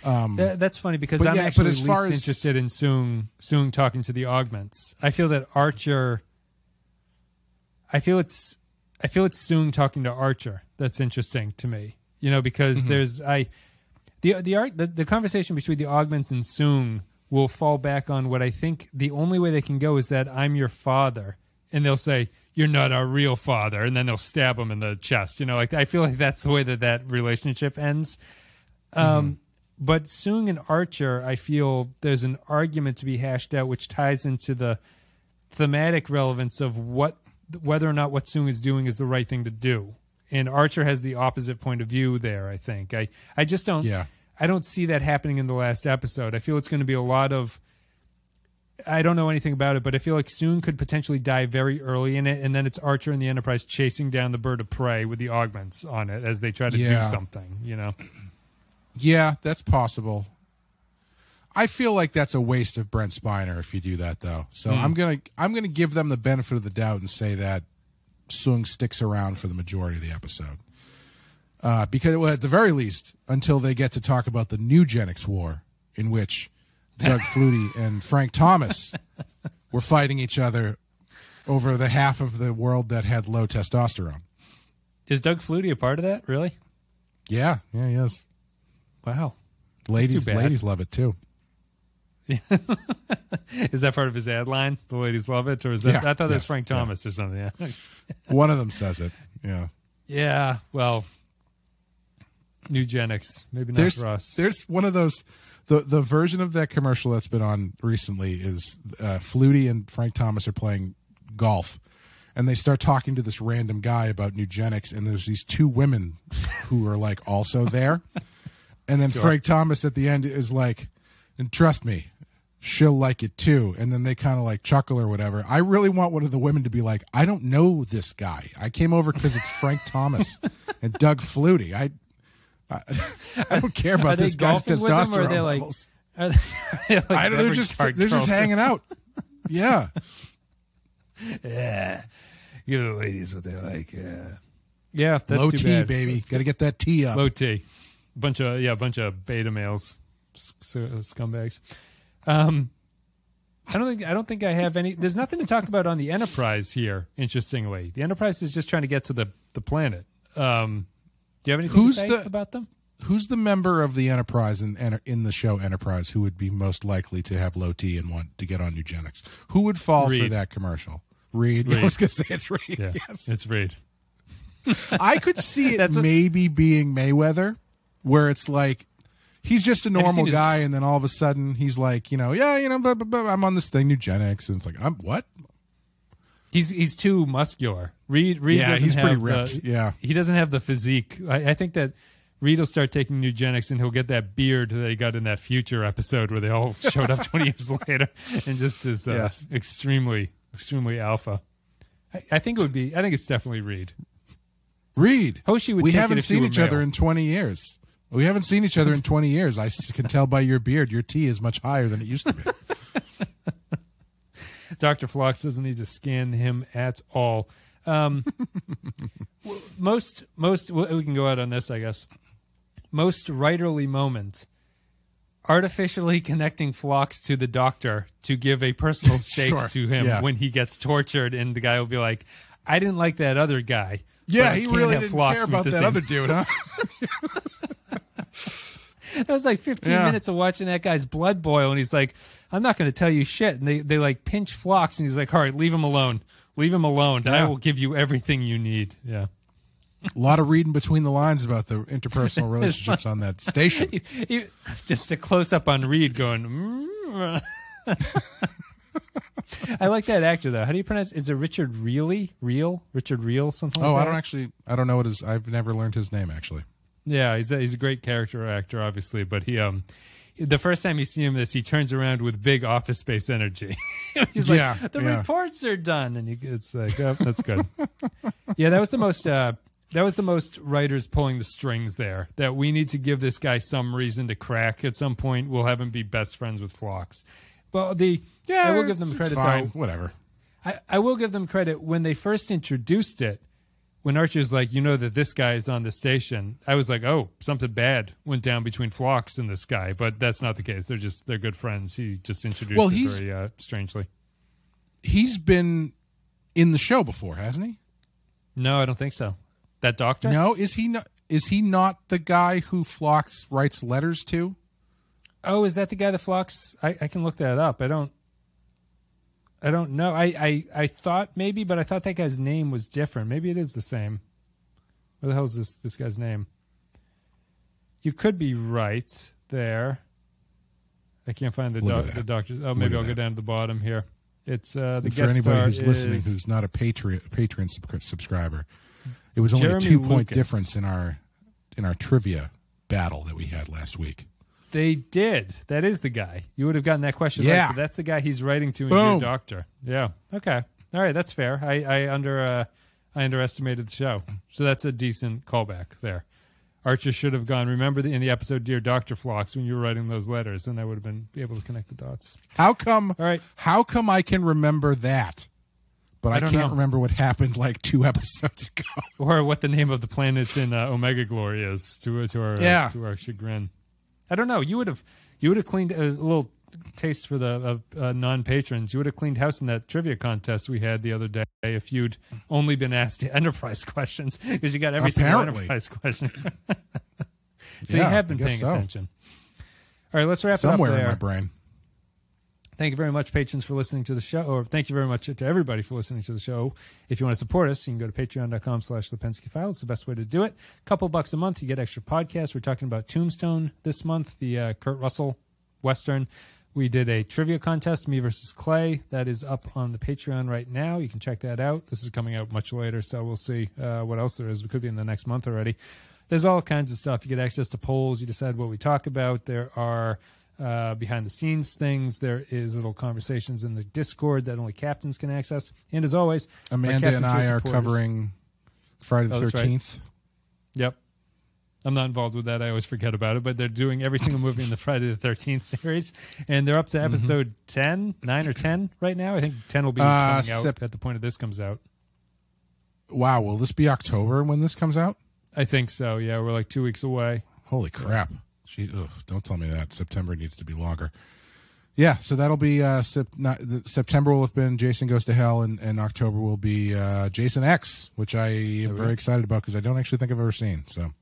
That's funny because I'm actually least interested in Soong talking to the augments. I feel that Archer. I feel it's Soong talking to Archer. That's interesting to me. You know, because there's the conversation between the augments and Soong will fall back on what I think the only way they can go is that I'm your father, and they'll say you're not our real father, and then they'll stab him in the chest. You know, like I feel like that's the way that relationship ends. But Soong and Archer, I feel there's an argument to be hashed out, which ties into the thematic relevance of whether or not what Soong is doing is the right thing to do. And Archer has the opposite point of view there, I think. I just don't I don't see that happening in the last episode. I feel it's going to be a lot of I don't know anything about it, but I feel like Soong could potentially die very early in it, and then it's Archer and the Enterprise chasing down the bird of prey with the augments on it as they try to do something, you know? Yeah, that's possible. I feel like that's a waste of Brent Spiner if you do that, though. So I'm gonna give them the benefit of the doubt and say that Soong sticks around for the majority of the episode, because at the very least, until they get to talk about the Eugenics War, in which Doug Flutie and Frank Thomas were fighting each other over the half of the world that had low testosterone. Is Doug Flutie a part of that? Really? Yeah, he is. Wow. Ladies love it too. Is that part of his ad line? The ladies love it, or is that? I thought that was Frank Thomas or something. Yeah. One of them says it. Yeah. Yeah. Well, Eugenics, maybe not for us. There's one of those. The version of that commercial that's been on recently is Flutie and Frank Thomas are playing golf, and they start talking to this random guy about eugenics, and there's these two women who are like also there, and then Frank Thomas at the end is like, and trust me, she'll like it too. And then they kind of like chuckle or whatever. I really want one of the women to be like, I don't know this guy. I came over because it's Frank Thomas and Doug Flutie. I don't care about this guy's testosterone levels. Are they like I don't know. They're just hanging out. Yeah. Yeah. You know, ladies, what they like. Yeah. That's low too T, bad. baby. Got to get that T up. Low T. Bunch of beta males, scumbags. I don't think I have any. There's nothing to talk about on the Enterprise here. Interestingly, the Enterprise is just trying to get to the planet. Do you have anything to say about them? Who's the member of the Enterprise in the show Enterprise who would be most likely to have low T and want to get on eugenics? Who would fall for that commercial? Reed. I was going to say it's Reed. Yeah, yes, it's Reed. I could see it maybe being Mayweather, where it's like he's just a normal guy, and then all of a sudden he's like, blah, blah, blah, I'm on this thing, eugenics, and it's like, I'm what? He's too muscular. Reed he's pretty ripped. He doesn't have the physique. I think that Reed will start taking eugenics, and he'll get that beard that he got in that Future episode where they all showed up 20 years later, and just is extremely, extremely alpha. I think it's definitely Reed. Reed, Hoshi would we take haven't it if you seen were each other male. in 20 years. We haven't seen each other in 20 years. I can tell by your beard, your T is much higher than it used to be. Dr. Phlox doesn't need to scan him at all. Most we can go out on this, I guess. Most writerly moment, artificially connecting Phlox to the doctor to give a personal stake Sure. to him when he gets tortured, and the guy will be like, I didn't like that other guy. Yeah, but he I can't really have didn't Phlox care with about the that same-" other dude, huh? That was like 15 minutes of watching that guy's blood boil, and he's like, I'm not going to tell you shit. And they like pinch Phlox, and he's like, all right, leave him alone. Leave him alone. Yeah. I will give you everything you need. Yeah. A lot of reading between the lines about the interpersonal relationships on that station. Just a close-up on Reed going, I like that actor, though. How do you pronounce it? Is it Richard Richard Reel, something like that? I don't know what his, I've never learned his name, actually. Yeah, he's a great character actor, obviously, but he the first time you see him, he turns around with big Office Space energy. He's like, the reports are done, and it's like, oh, that's good. Yeah, that was the most. That was the most writers pulling the strings there. That we need to give this guy some reason to crack. At some point, we'll have him be best friends with Phlox. Well, I will give them credit, fine. though. Whatever. I will give them credit when they first introduced it. When Archer's like, you know that this guy is on the station, I was like, oh, something bad went down between Phlox and this guy, but that's not the case. They're good friends. He just introduced it very strangely. He's been in the show before, hasn't he? No, I don't think so. That doctor? No, is he not? Is he not the guy who Phlox writes letters to? Oh, is that the guy that Phlox? I can look that up. I don't know. I thought maybe, but I thought that guy's name was different. Maybe it is the same. What the hell is this guy's name? You could be right there. I can't find the doctor. Oh, maybe I'll go down to the bottom here. It's the guest for anybody star who's listening who's not a Patreon subscriber. It was only Jeremy a 2-point Lucas. difference in our trivia battle that we had last week. They did. That is the guy. You would have gotten that question right. So that's the guy he's writing to in Boom. Dear Doctor. Yeah. Okay. All right. That's fair. I underestimated the show. So that's a decent callback there. Archer should have gone, remember in the episode Dear Dr. Phlox when you were writing those letters, and I would have been able to connect the dots. How come All right. How come I can remember that? But I can't remember what happened like 2 episodes ago. Or what the name of the planets in Omega Glory is to our chagrin. I don't know. You would have cleaned a little taste for the non-patrons. You would have cleaned house in that trivia contest we had the other day if you'd only been asked Enterprise questions, because you got every single Enterprise question. So you have been paying attention. All right, let's wrap it up there. Somewhere in my brain. Thank you very much, patrons, for listening to the show. Or thank you very much to everybody for listening to the show. If you want to support us, you can go to patreon.com/Lipinski File. It's the best way to do it. A couple bucks a month, you get extra podcasts. We're talking about Tombstone this month, the Kurt Russell Western. We did a trivia contest, Me versus Clay. That is up on the Patreon right now. You can check that out. This is coming out much later, so we'll see what else there is. We could be in the next month already. There's all kinds of stuff. You get access to polls. You decide what we talk about. There are behind-the-scenes things. There is little conversations in the Discord that only captains can access. And as always, Amanda and I are covering Friday the 13th. Right. Yep. I'm not involved with that. I always forget about it. But they're doing every single movie in the Friday the 13th series. And they're up to episode 10, 9 or 10 right now. I think 10 will be coming out at the point of this comes out. Wow. Will this be October when this comes out? I think so. Yeah, we're like 2 weeks away. Holy crap. Don't tell me that. September needs to be longer. Yeah, so that'll be September will have been Jason Goes to Hell, and October will be Jason X, which I am very excited about because I don't actually think I've ever seen. So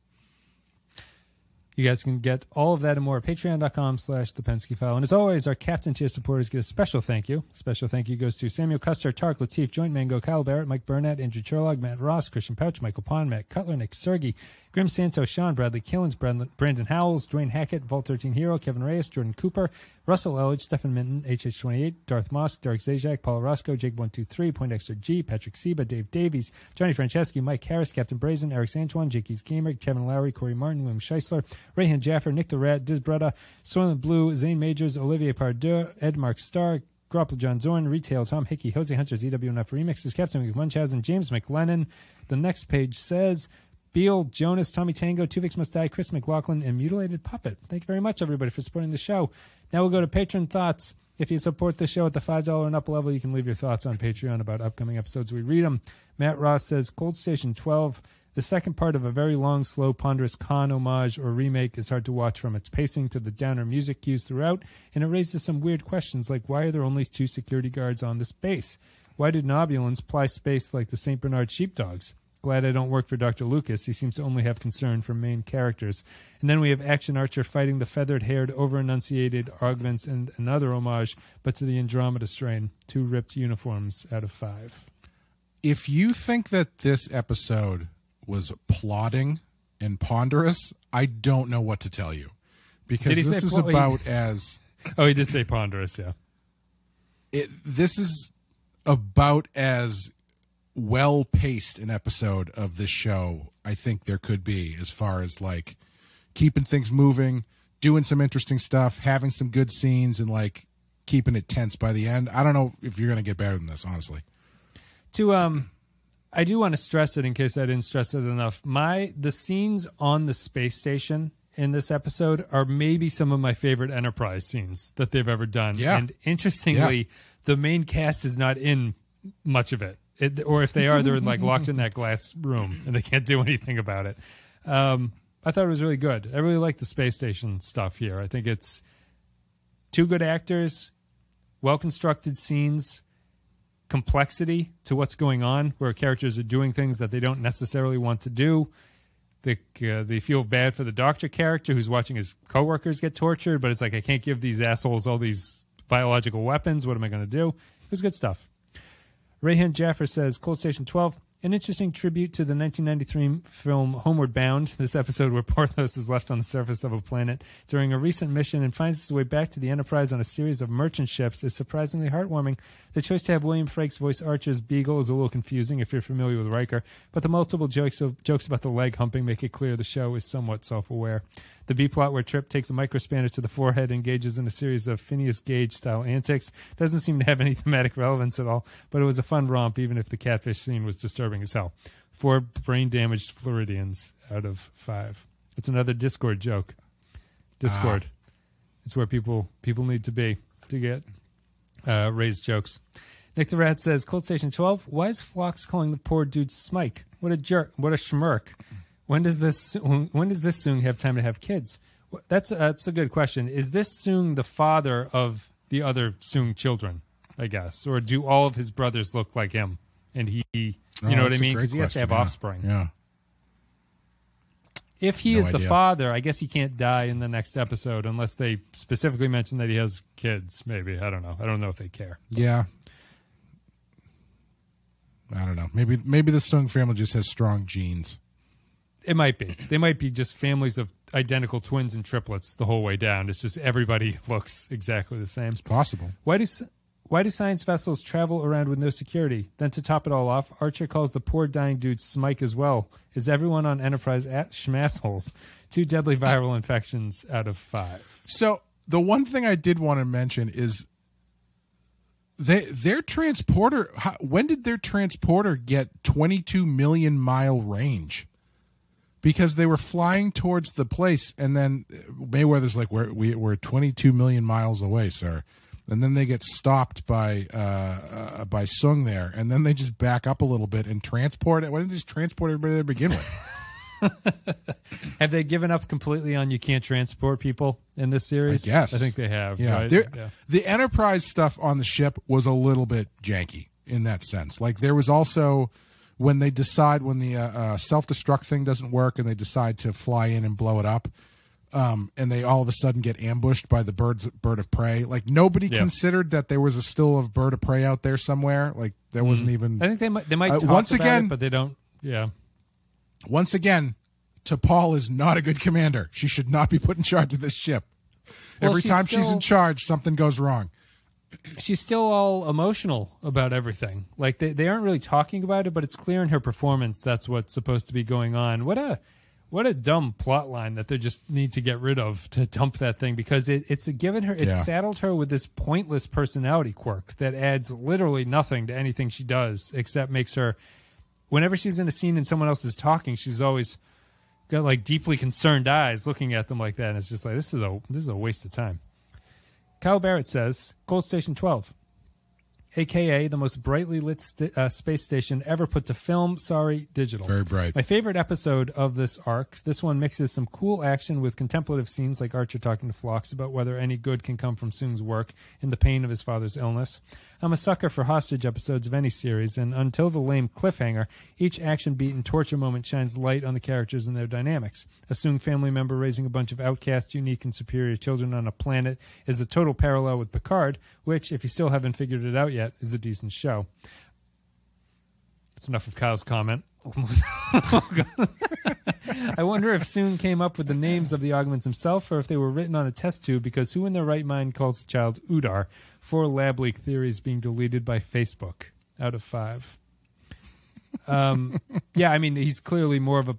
you guys can get all of that and more at patreon.com/Lipinski File. And as always, our Captain Tier supporters get a special thank you. Special thank you goes to Samuel Custer, Tarek Latif, Joint Mango, Kyle Barrett, Mike Burnett, Andrew Churlog, Matt Ross, Christian Pouch, Michael Pond, Matt Cutler, Nick Sergi, Grim Santos, Sean Bradley Killens, Brandon Howells, Dwayne Hackett, Vault 13 Hero, Kevin Reyes, Jordan Cooper, Russell Elledge, Stephen Minton, HH28, Darth Mosk, Derek Zajac, Paul Roscoe, Jake123, Poindexter G, Patrick Seba, Dave Davies, Johnny Franceschi, Mike Harris, Captain Brazen, Eric Sanjuan, Jakey's Gamer, Kevin Lowry, Corey Martin, William Scheisler, Rayhan Jaffer, Nick the Rat, Diz Bretta, Soylent Blue, Zane Majors, Olivier Pardue, Ed Mark Starr, Garoppolo, John Zorn, Retail, Tom Hickey, Jose Hunters, EWNF Remixes, Captain Munchausen, James McLennan. The next page says Beal, Jonas, Tommy Tango, Tuvix Must Die, Chris McLaughlin, and Mutilated Puppet. Thank you very much, everybody, for supporting the show. Now we'll go to Patron Thoughts. If you support the show at the $5 and up level, you can leave your thoughts on Patreon about upcoming episodes. We read them. Matt Ross says, Cold Station 12, the second part of a very long, slow, ponderous Khan homage or remake is hard to watch from its pacing to the downer music cues throughout, and it raises some weird questions like why are there only 2 security guards on this base? Why did Nobulans ply space like the St. Bernard sheepdogs? Glad I don't work for Dr. Lucas. He seems to only have concern for main characters. And then we have Action Archer fighting the feathered-haired, over-enunciated Augments and another homage, but to the Andromeda strain. 2 ripped uniforms out of 5. If you think that this episode was plodding and ponderous, I don't know what to tell you. Because this is about as... Oh, he did say ponderous, yeah. This is about as well-paced an episode of this show I think there could be, as far as like keeping things moving, doing some interesting stuff, having some good scenes, and like keeping it tense by the end. I don't know if you're going to get better than this, honestly. I do want to stress it in case I didn't stress it enough. The scenes on the space station in this episode are maybe some of my favorite Enterprise scenes that they've ever done. Yeah. And interestingly, the main cast is not in much of it. Or if they are, they're like locked in that glass room and they can't do anything about it. I thought it was really good. I really like the space station stuff here. I think it's 2 good actors, well-constructed scenes, complexity to what's going on, where characters are doing things that they don't necessarily want to do. They feel bad for the doctor character who's watching his coworkers get tortured, but it's like, I can't give these assholes all these biological weapons. What am I going to do? It was good stuff. Rayhan Jaffer says, Cold Station 12, an interesting tribute to the 1993 film Homeward Bound, this episode where Porthos is left on the surface of a planet during a recent mission and finds his way back to the Enterprise on a series of merchant ships is surprisingly heartwarming. The choice to have William Frakes voice Archer's Beagle is a little confusing if you're familiar with Riker, but the multiple jokes about the leg humping make it clear the show is somewhat self-aware. The B-plot where Trip takes a microspanner to the forehead and engages in a series of Phineas Gage-style antics doesn't seem to have any thematic relevance at all, but it was a fun romp even if the catfish scene was disturbing as hell. 4 brain-damaged Floridians out of 5. It's another Discord joke. Discord. It's where people need to be to get raised jokes. Nick the Rat says, Cold Station 12, why is Phlox calling the poor dude Smike? What a jerk. What a schmirk. When does this Soong have time to have kids? That's a good question. Is this Soong the father of the other Soong children, I guess? Or do all of his brothers look like him? And he, you know what I mean? Because he has to have offspring. Yeah. If he is the father, I guess he can't die in the next episode unless they specifically mention that he has kids, maybe. I don't know. I don't know if they care. Yeah. I don't know. Maybe the Soong family just has strong genes. It might be. They might be just families of identical twins and triplets the whole way down. It's just everybody looks exactly the same. It's possible. Why do science vessels travel around with no security? Then to top it all off, Archer calls the poor dying dude Smike as well. Is everyone on Enterprise at schmassholes? 2 deadly viral infections out of 5. So the one thing I did want to mention is their transporter. When did their transporter get 22 million mile range? Because they were flying towards the place, and then Mayweather's like, "We're 22 million miles away, sir." And then they get stopped by Soong there, and then they just back up a little bit and transport it. Why didn't they just transport everybody to begin with? Have they given up completely on you can't transport people in this series? I guess. I think they have. Yeah. Right? The Enterprise stuff on the ship was a little bit janky in that sense. Like there was also when the self-destruct thing doesn't work and they decide to fly in and blow it up, and they all of a sudden get ambushed by the bird of prey. Like nobody considered that there was still a bird of prey out there somewhere. Like there wasn't even. I think they might talk once about again, it, but they don't. Yeah. Once again, T'Pol is not a good commander. She should not be put in charge of this ship. Every time she's in charge, something goes wrong. She's still all emotional about everything. Like they aren't really talking about it, but it's clear in her performance that's what's supposed to be going on. What what a dumb plot line that they just need to get rid of to dump that thing, because it's saddled her with this pointless personality quirk that adds literally nothing to anything she does, except makes her, whenever she's in a scene and someone else is talking, she's always got like deeply concerned eyes looking at them like that, and it's just like this is a waste of time. Kyle Barrett says, Gold Station 12, a.k.a. the most brightly lit space station ever put to film. Sorry, digital. Very bright. My favorite episode of this arc. This one mixes some cool action with contemplative scenes like Archer talking to Phlox about whether any good can come from Soong's work and the pain of his father's illness. I'm a sucker for hostage episodes of any series, and until the lame cliffhanger, each action beat and torture moment shines light on the characters and their dynamics. A Soong family member raising a bunch of outcast, unique, and superior children on a planet is a total parallel with Picard, which, if you still haven't figured it out yet, is a decent show. That's enough of Kyle's comment. I wonder if Soong came up with the names of the augments himself, or if they were written on a test tube, because who in their right mind calls the child Udar? 4 lab leak theories being deleted by Facebook out of 5. Yeah, I mean, he's clearly more of a...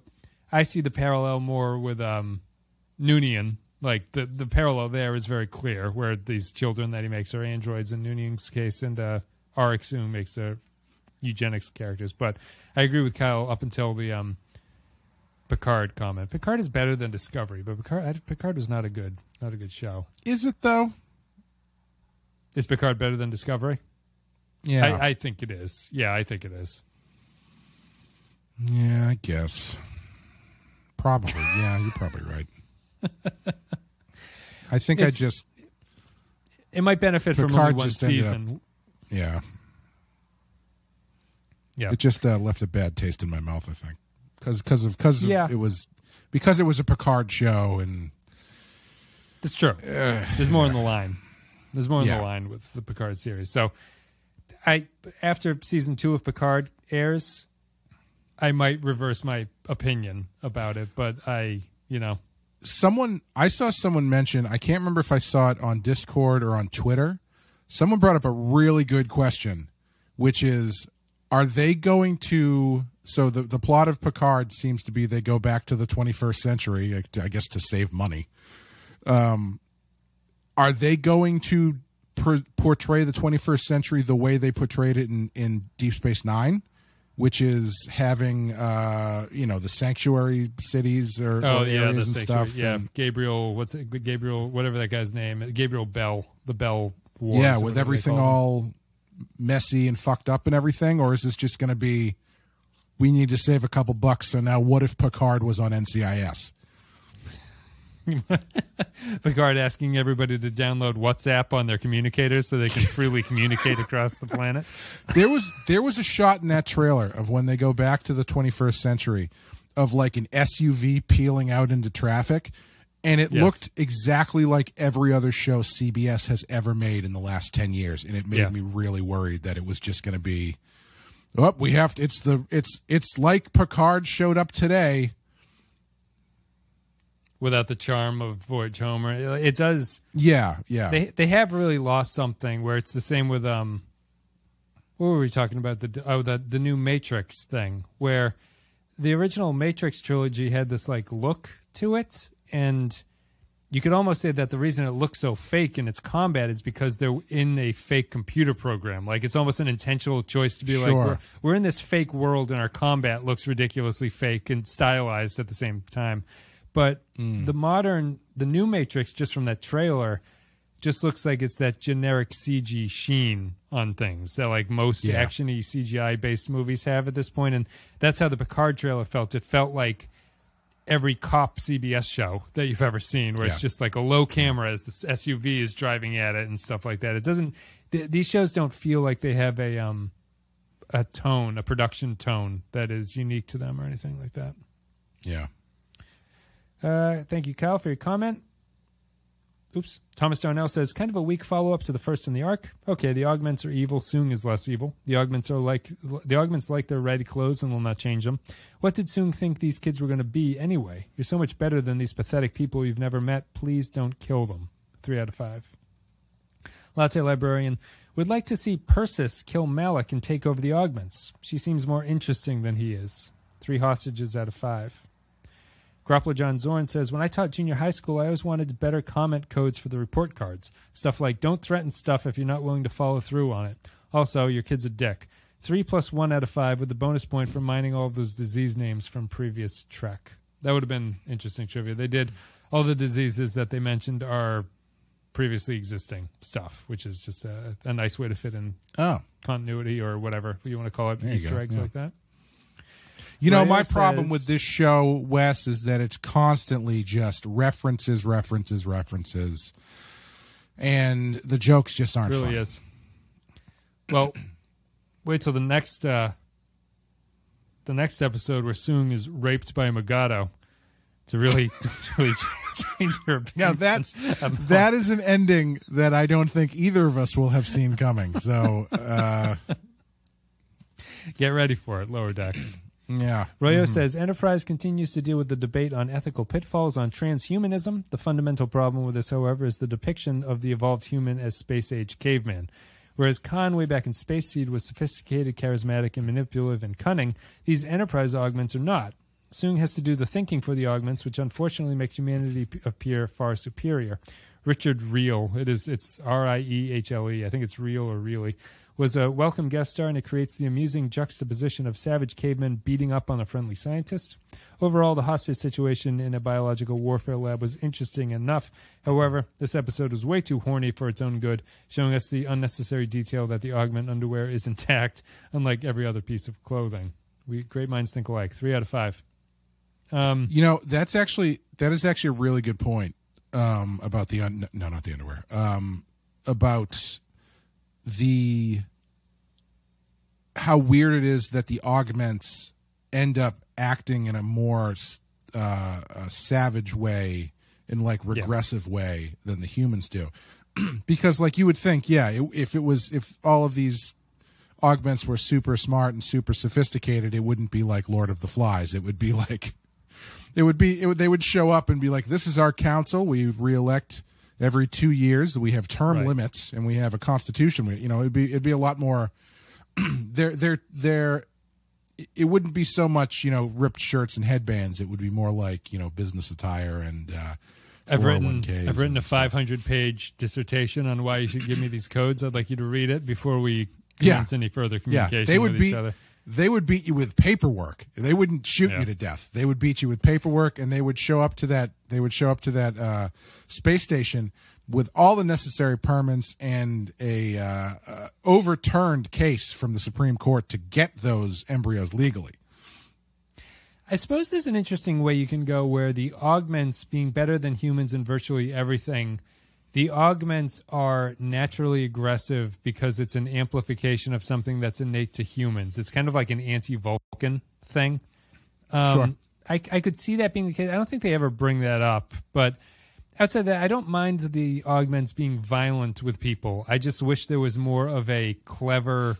I see the parallel more with Noonian. Like, the parallel there is very clear, where these children that he makes are androids in Noonian's case, and Arik Soong makes eugenics characters. But I agree with Kyle up until the Picard comment. Picard is better than Discovery, but Picard was not a good show. Is it, though? Is Picard better than Discovery? Yeah. I think it is. Yeah, I think it is. Yeah, I guess. Probably. Yeah, you're probably right. I think it might benefit Picard from only one season. Yeah. Yeah. It just left a bad taste in my mouth, I think. Because it was a Picard show, and that's true. There's more on the line. There's more on the line with the Picard series. So after season 2 of Picard airs, I might reverse my opinion about it, but I saw someone mention, I can't remember if I saw it on Discord or on Twitter. Someone brought up a really good question, which is, are they going to... So the plot of Picard seems to be they go back to the 21st century, I guess to save money. Are they going to portray the 21st century the way they portrayed it in Deep Space Nine, which is having the sanctuary cities or areas and stuff? Yeah, Gabriel, whatever that guy's name, Gabriel Bell, the Bell Wars. Yeah, with everything all messy and fucked up and everything, or is this just going to be, we need to save a couple bucks, so now what if Picard was on NCIS? Picard asking everybody to download WhatsApp on their communicators so they can freely communicate across the planet. There was a shot in that trailer of when they go back to the 21st century of like an SUV peeling out into traffic, and it looked exactly like every other show CBS has ever made in the last 10 years, and it made me really worried that it was just going to be, it's like Picard showed up today. Without the charm of Voyage Home, it does. Yeah. They have really lost something where it's the same with what were we talking about? The new Matrix thing, where the original Matrix trilogy had this like look to it, and you could almost say that the reason it looks so fake in its combat is because they're in a fake computer program. Like it's almost an intentional choice to be like we're in this fake world, and our combat looks ridiculously fake and stylized at the same time. But the new Matrix, just from that trailer, just looks like it's that generic CG sheen on things that like most action-y CGI-based movies have at this point. And that's how the Picard trailer felt. It felt like every cop CBS show that you've ever seen, where it's just like a low camera as the SUV is driving at it and stuff like that. It doesn't. These shows don't feel like they have a tone, a production tone that is unique to them or anything like that. Yeah. Thank you, Kyle, for your comment. Oops. Thomas Darnell says, kind of a weak follow-up to the first in the arc. Okay, the augments are evil. Soong is less evil. The augments like their red clothes and will not change them. What did Soong think these kids were going to be anyway? You're so much better than these pathetic people you've never met. Please don't kill them. 3 out of 5. Latte Librarian would like to see Persis kill Malik and take over the augments. She seems more interesting than he is. 3 hostages out of 5. Groppler John Zorn says, when I taught junior high school, I always wanted better comment codes for the report cards. Stuff like, don't threaten stuff if you're not willing to follow through on it. Also, your kid's a dick. 3 + 1 out of 5 with the bonus point for mining all of those disease names from previous Trek. That would have been interesting trivia. They did. All the diseases that they mentioned are previously existing stuff, which is just a nice way to fit in continuity or whatever you want to call it, Easter eggs like that. You know, my problem with this show, Wes, is that it's constantly just references, and the jokes just aren't funny. It really is. Well, wait till the next episode where Soong is raped by Magato to really change your opinion. Yeah, that is an ending that I don't think either of us will have seen coming. So get ready for it, Lower Decks. Yeah. Royo says, Enterprise continues to deal with the debate on ethical pitfalls on transhumanism. The fundamental problem with this, however, is the depiction of the evolved human as space-age caveman. Whereas Khan, way back in Space Seed, was sophisticated, charismatic, and manipulative and cunning, these Enterprise augments are not. Soong has to do the thinking for the augments, which unfortunately makes humanity appear far superior. Richard Reel, it's R-I-E-H-L-E, I think it's Reel or Really, was a welcome guest star, and it creates the amusing juxtaposition of savage cavemen beating up on a friendly scientist. Overall, the hostage situation in a biological warfare lab was interesting enough. However, this episode was way too horny for its own good, showing us the unnecessary detail that the augment underwear is intact, unlike every other piece of clothing. Great minds think alike. 3 out of 5. You know, that is actually a really good point about the not the underwear. About how weird it is that the augments end up acting in a more savage way, in like regressive way than the humans do. Because like you would think, if all of these augments were super smart and super sophisticated, it wouldn't be like Lord of the Flies. It would be like they would show up and be like, this is our council. We reelect every 2 years. We have term limits, and we have a constitution. It'd be a lot more. It wouldn't be so much ripped shirts and headbands. It would be more like business attire and I've written a 500-page dissertation on why you should give me these codes. I'd like you to read it before we commence any further communication with each other. They would beat you with paperwork. They wouldn't shoot you to death. They would beat you with paperwork, and they would show up to that space station with all the necessary permits and a overturned case from the Supreme Court to get those embryos legally. I suppose there's an interesting way you can go where the augments, being better than humans in virtually everything, the augments are naturally aggressive because it's an amplification of something that's innate to humans. It's kind of like an anti-Vulcan thing. Sure. I could see that being the case. I don't think they ever bring that up, but outside that, I don't mind the augments being violent with people. I just wish there was more of a clever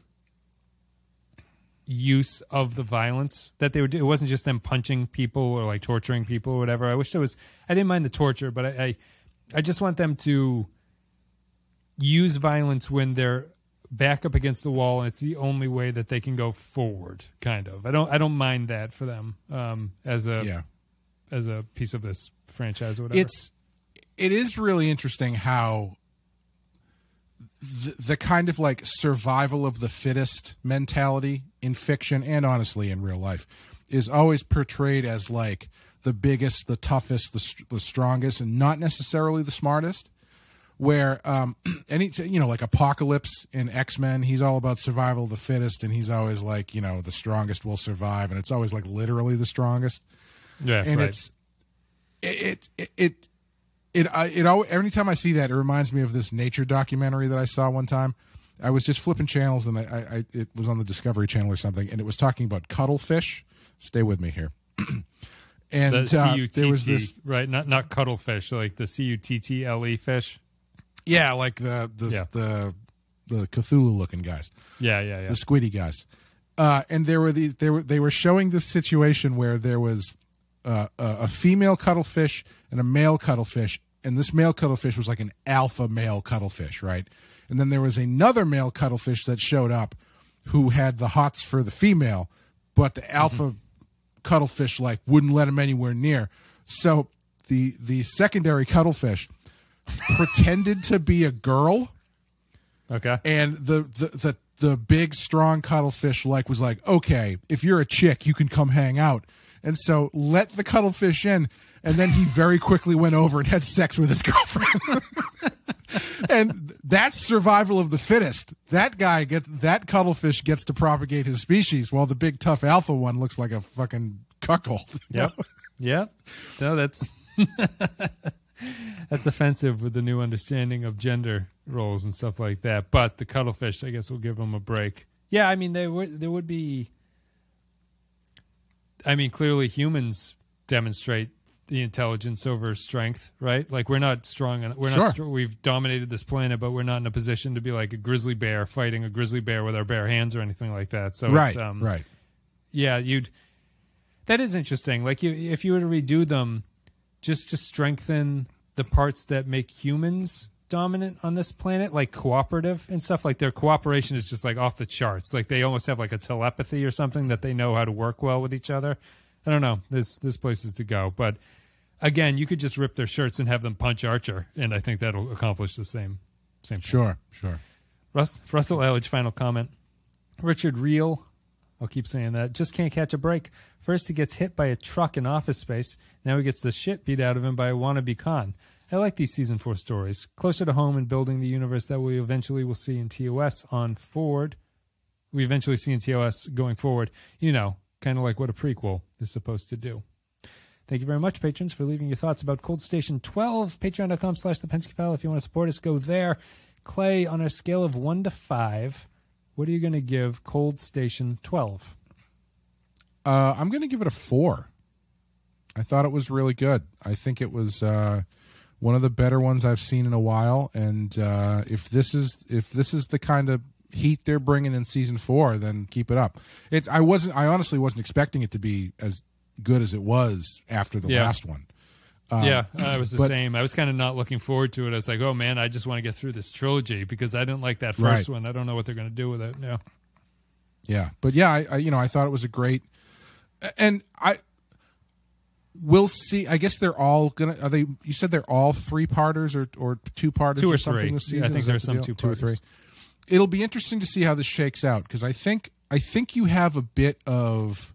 use of the violence that they would do. It wasn't just them punching people or like torturing people or whatever. I wish there was. I didn't mind the torture, but I just want them to use violence when they're back up against the wall, and it's the only way that they can go forward. Kind of. I don't mind that for them as a piece of this franchise or whatever. It is really interesting how the kind of like survival of the fittest mentality in fiction and honestly in real life is always portrayed as like the biggest, the toughest, the strongest, and not necessarily the smartest. Where like Apocalypse in X-Men, he's all about survival of the fittest, and he's always like, the strongest will survive, and it's always like literally the strongest. Yeah, and right. Every time I see that, it reminds me of this nature documentary that I saw one time. I was just flipping channels, and it was on the Discovery Channel or something, and it was talking about cuttlefish. Stay with me here. And the there was this not cuttlefish, like the Cuttle fish. Yeah, like the Cthulhu looking guys. Yeah. The squiddy guys. And they were showing this situation where there was a female cuttlefish and a male cuttlefish, and this male cuttlefish was like an alpha male cuttlefish, right? And then there was another male cuttlefish that showed up who had the hots for the female, but the alpha cuttlefish like wouldn't let him anywhere near. So the secondary cuttlefish pretended to be a girl. Okay. And the big strong cuttlefish was like, okay, if you're a chick, you can come hang out. And so let the cuttlefish in, and then he very quickly went over and had sex with his girlfriend. And that's survival of the fittest. That cuttlefish gets to propagate his species, while the big tough alpha one looks like a fucking cuckold. Yep. Yep. No, that's that's offensive with the new understanding of gender roles and stuff like that. But the cuttlefish, I guess, will give them a break. Yeah, I mean, there would be. I mean, clearly humans demonstrate the intelligence over strength, right? Like we're not strong. We've dominated this planet, but we're not in a position to be like a grizzly bear fighting a grizzly bear with our bare hands or anything like that. So right, it's, right. Yeah, that is interesting. Like if you were to redo them, just to strengthen the parts that make humans dominant on this planet, like cooperative and stuff, like their cooperation is just like off the charts. Like they almost have like a telepathy or something that they know how to work well with each other. I don't know. There's places to go. But again, you could just rip their shirts and have them punch Archer, and I think that'll accomplish the same thing. Sure. Russell Elledge, final comment. Richard Reel, I'll keep saying that, just can't catch a break. First he gets hit by a truck in Office Space. Now he gets the shit beat out of him by a wannabe Khan. I like these Season 4 stories. Closer to home in building the universe that we eventually will see in TOS on forward. We eventually see in TOS going forward. You know, kind of like what a prequel is supposed to do. Thank you very much, patrons, for leaving your thoughts about Cold Station 12. Patreon.com/ThePensky File. If you want to support us, go there. Clay, on a scale of 1 to 5, what are you going to give Cold Station 12? I'm going to give it a 4. I thought it was really good. I think it was one of the better ones I've seen in a while. And if this is the kind of heat they're bringing in season 4, then keep it up. I honestly wasn't expecting it to be as good as it was after the last one. I was the same. I was kind of not looking forward to it. I was like, oh man, I just want to get through this trilogy because I didn't like that first one. I don't know what they're going to do with it. Yeah. But yeah, I thought it was a great, and we'll see. I guess they're all gonna. Are they? You said they're all 3-parters or 2-parters, 2 or or something 3 this season. I think there's some 2-parters. 2 or 3. It'll be interesting to see how this shakes out because I think you have a bit of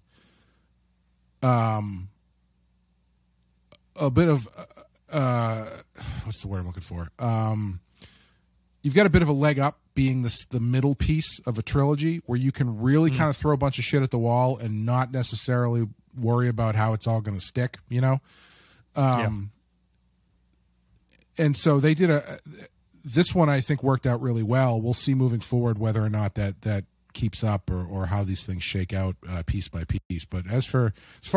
what's the word I'm looking for? You've got a bit of a leg up being the middle piece of a trilogy where you can really kind of throw a bunch of shit at the wall and not necessarily worry about how it's all going to stick, you know? And so they did this one I think worked out really well. We'll see moving forward whether or not that keeps up or how these things shake out piece by piece. But as far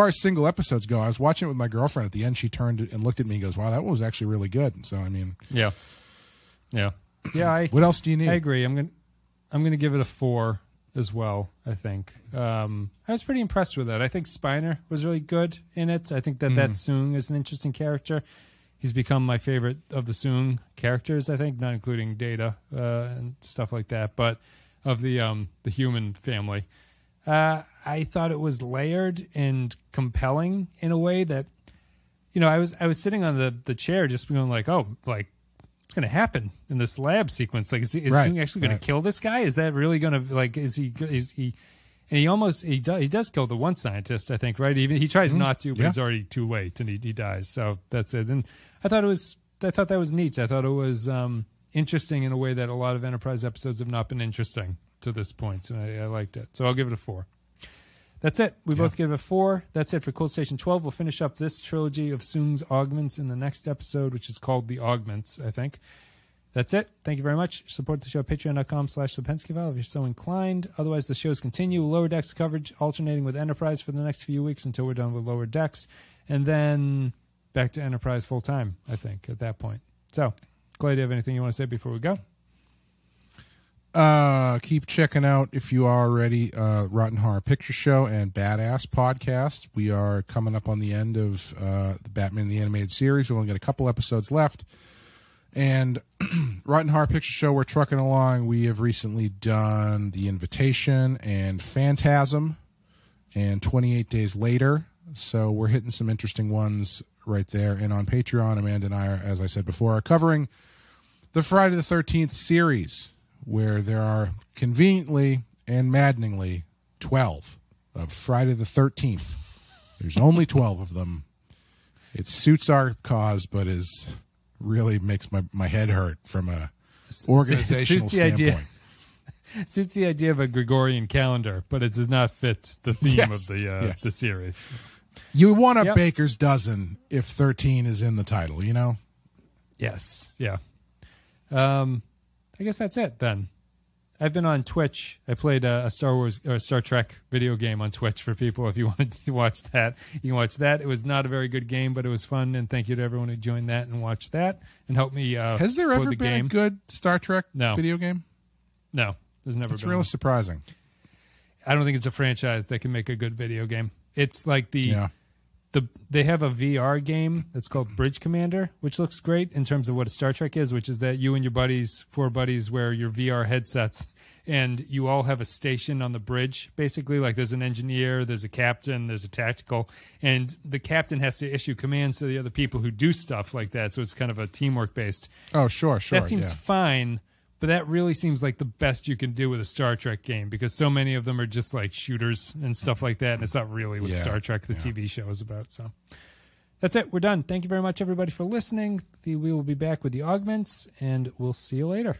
as single episodes go, I was watching it with my girlfriend. At the end, she turned and looked at me and goes, wow, that one was actually really good. And so, I mean... Yeah. What else do you need? I agree. I'm going to give it a 4 as well, I think. I was pretty impressed with it. I think Spiner was really good in it. I think that Soong is an interesting character. He's become my favorite of the Soong characters, I think, not including Data and stuff like that, but of the human family. I thought it was layered and compelling in a way that, I was sitting on the chair just going like, oh, like, what's going to happen in this lab sequence? Like, is Soong actually going to kill this guy? Is that really going to, like, is he, and he does kill the one scientist, I think, right? He tries not to, but it's already too late and he dies. So that's it. And I thought that was neat. I thought it was interesting in a way that a lot of Enterprise episodes have not been interesting to this point. And I liked it. So I'll give it a 4. That's it. We both give it a 4. That's it for Cold Station 12. We'll finish up this trilogy of Soong's Augments in the next episode, which is called The Augments, I think. That's it. Thank you very much. Support the show at patreon.com/ThePensky File if you're so inclined. Otherwise, the shows continue. Lower Decks coverage alternating with Enterprise for the next few weeks until we're done with Lower Decks. And then back to Enterprise full time, I think, at that point. So, Clay, do you have anything you want to say before we go? Keep checking out, if you are already, Rotten Horror Picture Show and Badass Podcast. We are coming up on the end of the Batman the Animated Series. We've only got a couple episodes left. And Rotten Horror Picture Show, we're trucking along. We have recently done The Invitation and Phantasm and 28 Days Later. So we're hitting some interesting ones right there. And on Patreon, Amanda and I, as I said before, are covering the Friday the 13th series, where there are conveniently and maddeningly 12 of Friday the 13th. There's only 12 of them. It suits our cause, but is really makes my head hurt from a organizational standpoint. Suits the idea of a Gregorian calendar, but it does not fit the theme of the series. You want a baker's dozen if 13 is in the title, you know? Yes, yeah. I guess that's it then. I've been on Twitch. I played a Star Wars or Star Trek video game on Twitch for people. If you wanted to watch that, you can watch that. It was not a very good game, but it was fun. And thank you to everyone who joined that and watched that and helped me. Has there ever been a good Star Trek video game? No, there's never been. It's really surprising. I don't think it's a franchise that can make a good video game. It's like they have a VR game that's called Bridge Commander, which looks great in terms of what a Star Trek is, which is that you and your buddies, 4 buddies, wear your VR headsets, and you all have a station on the bridge, basically. Like there's an engineer, there's a captain, there's a tactical, and the captain has to issue commands to the other people who do stuff like that, so it's kind of a teamwork-based. Oh, sure. That seems fine. But that really seems like the best you can do with a Star Trek game, because so many of them are just like shooters and stuff like that, and it's not really what Star Trek, the TV show, is about. So that's it. We're done. Thank you very much, everybody, for listening. We will be back with the Augments, and we'll see you later.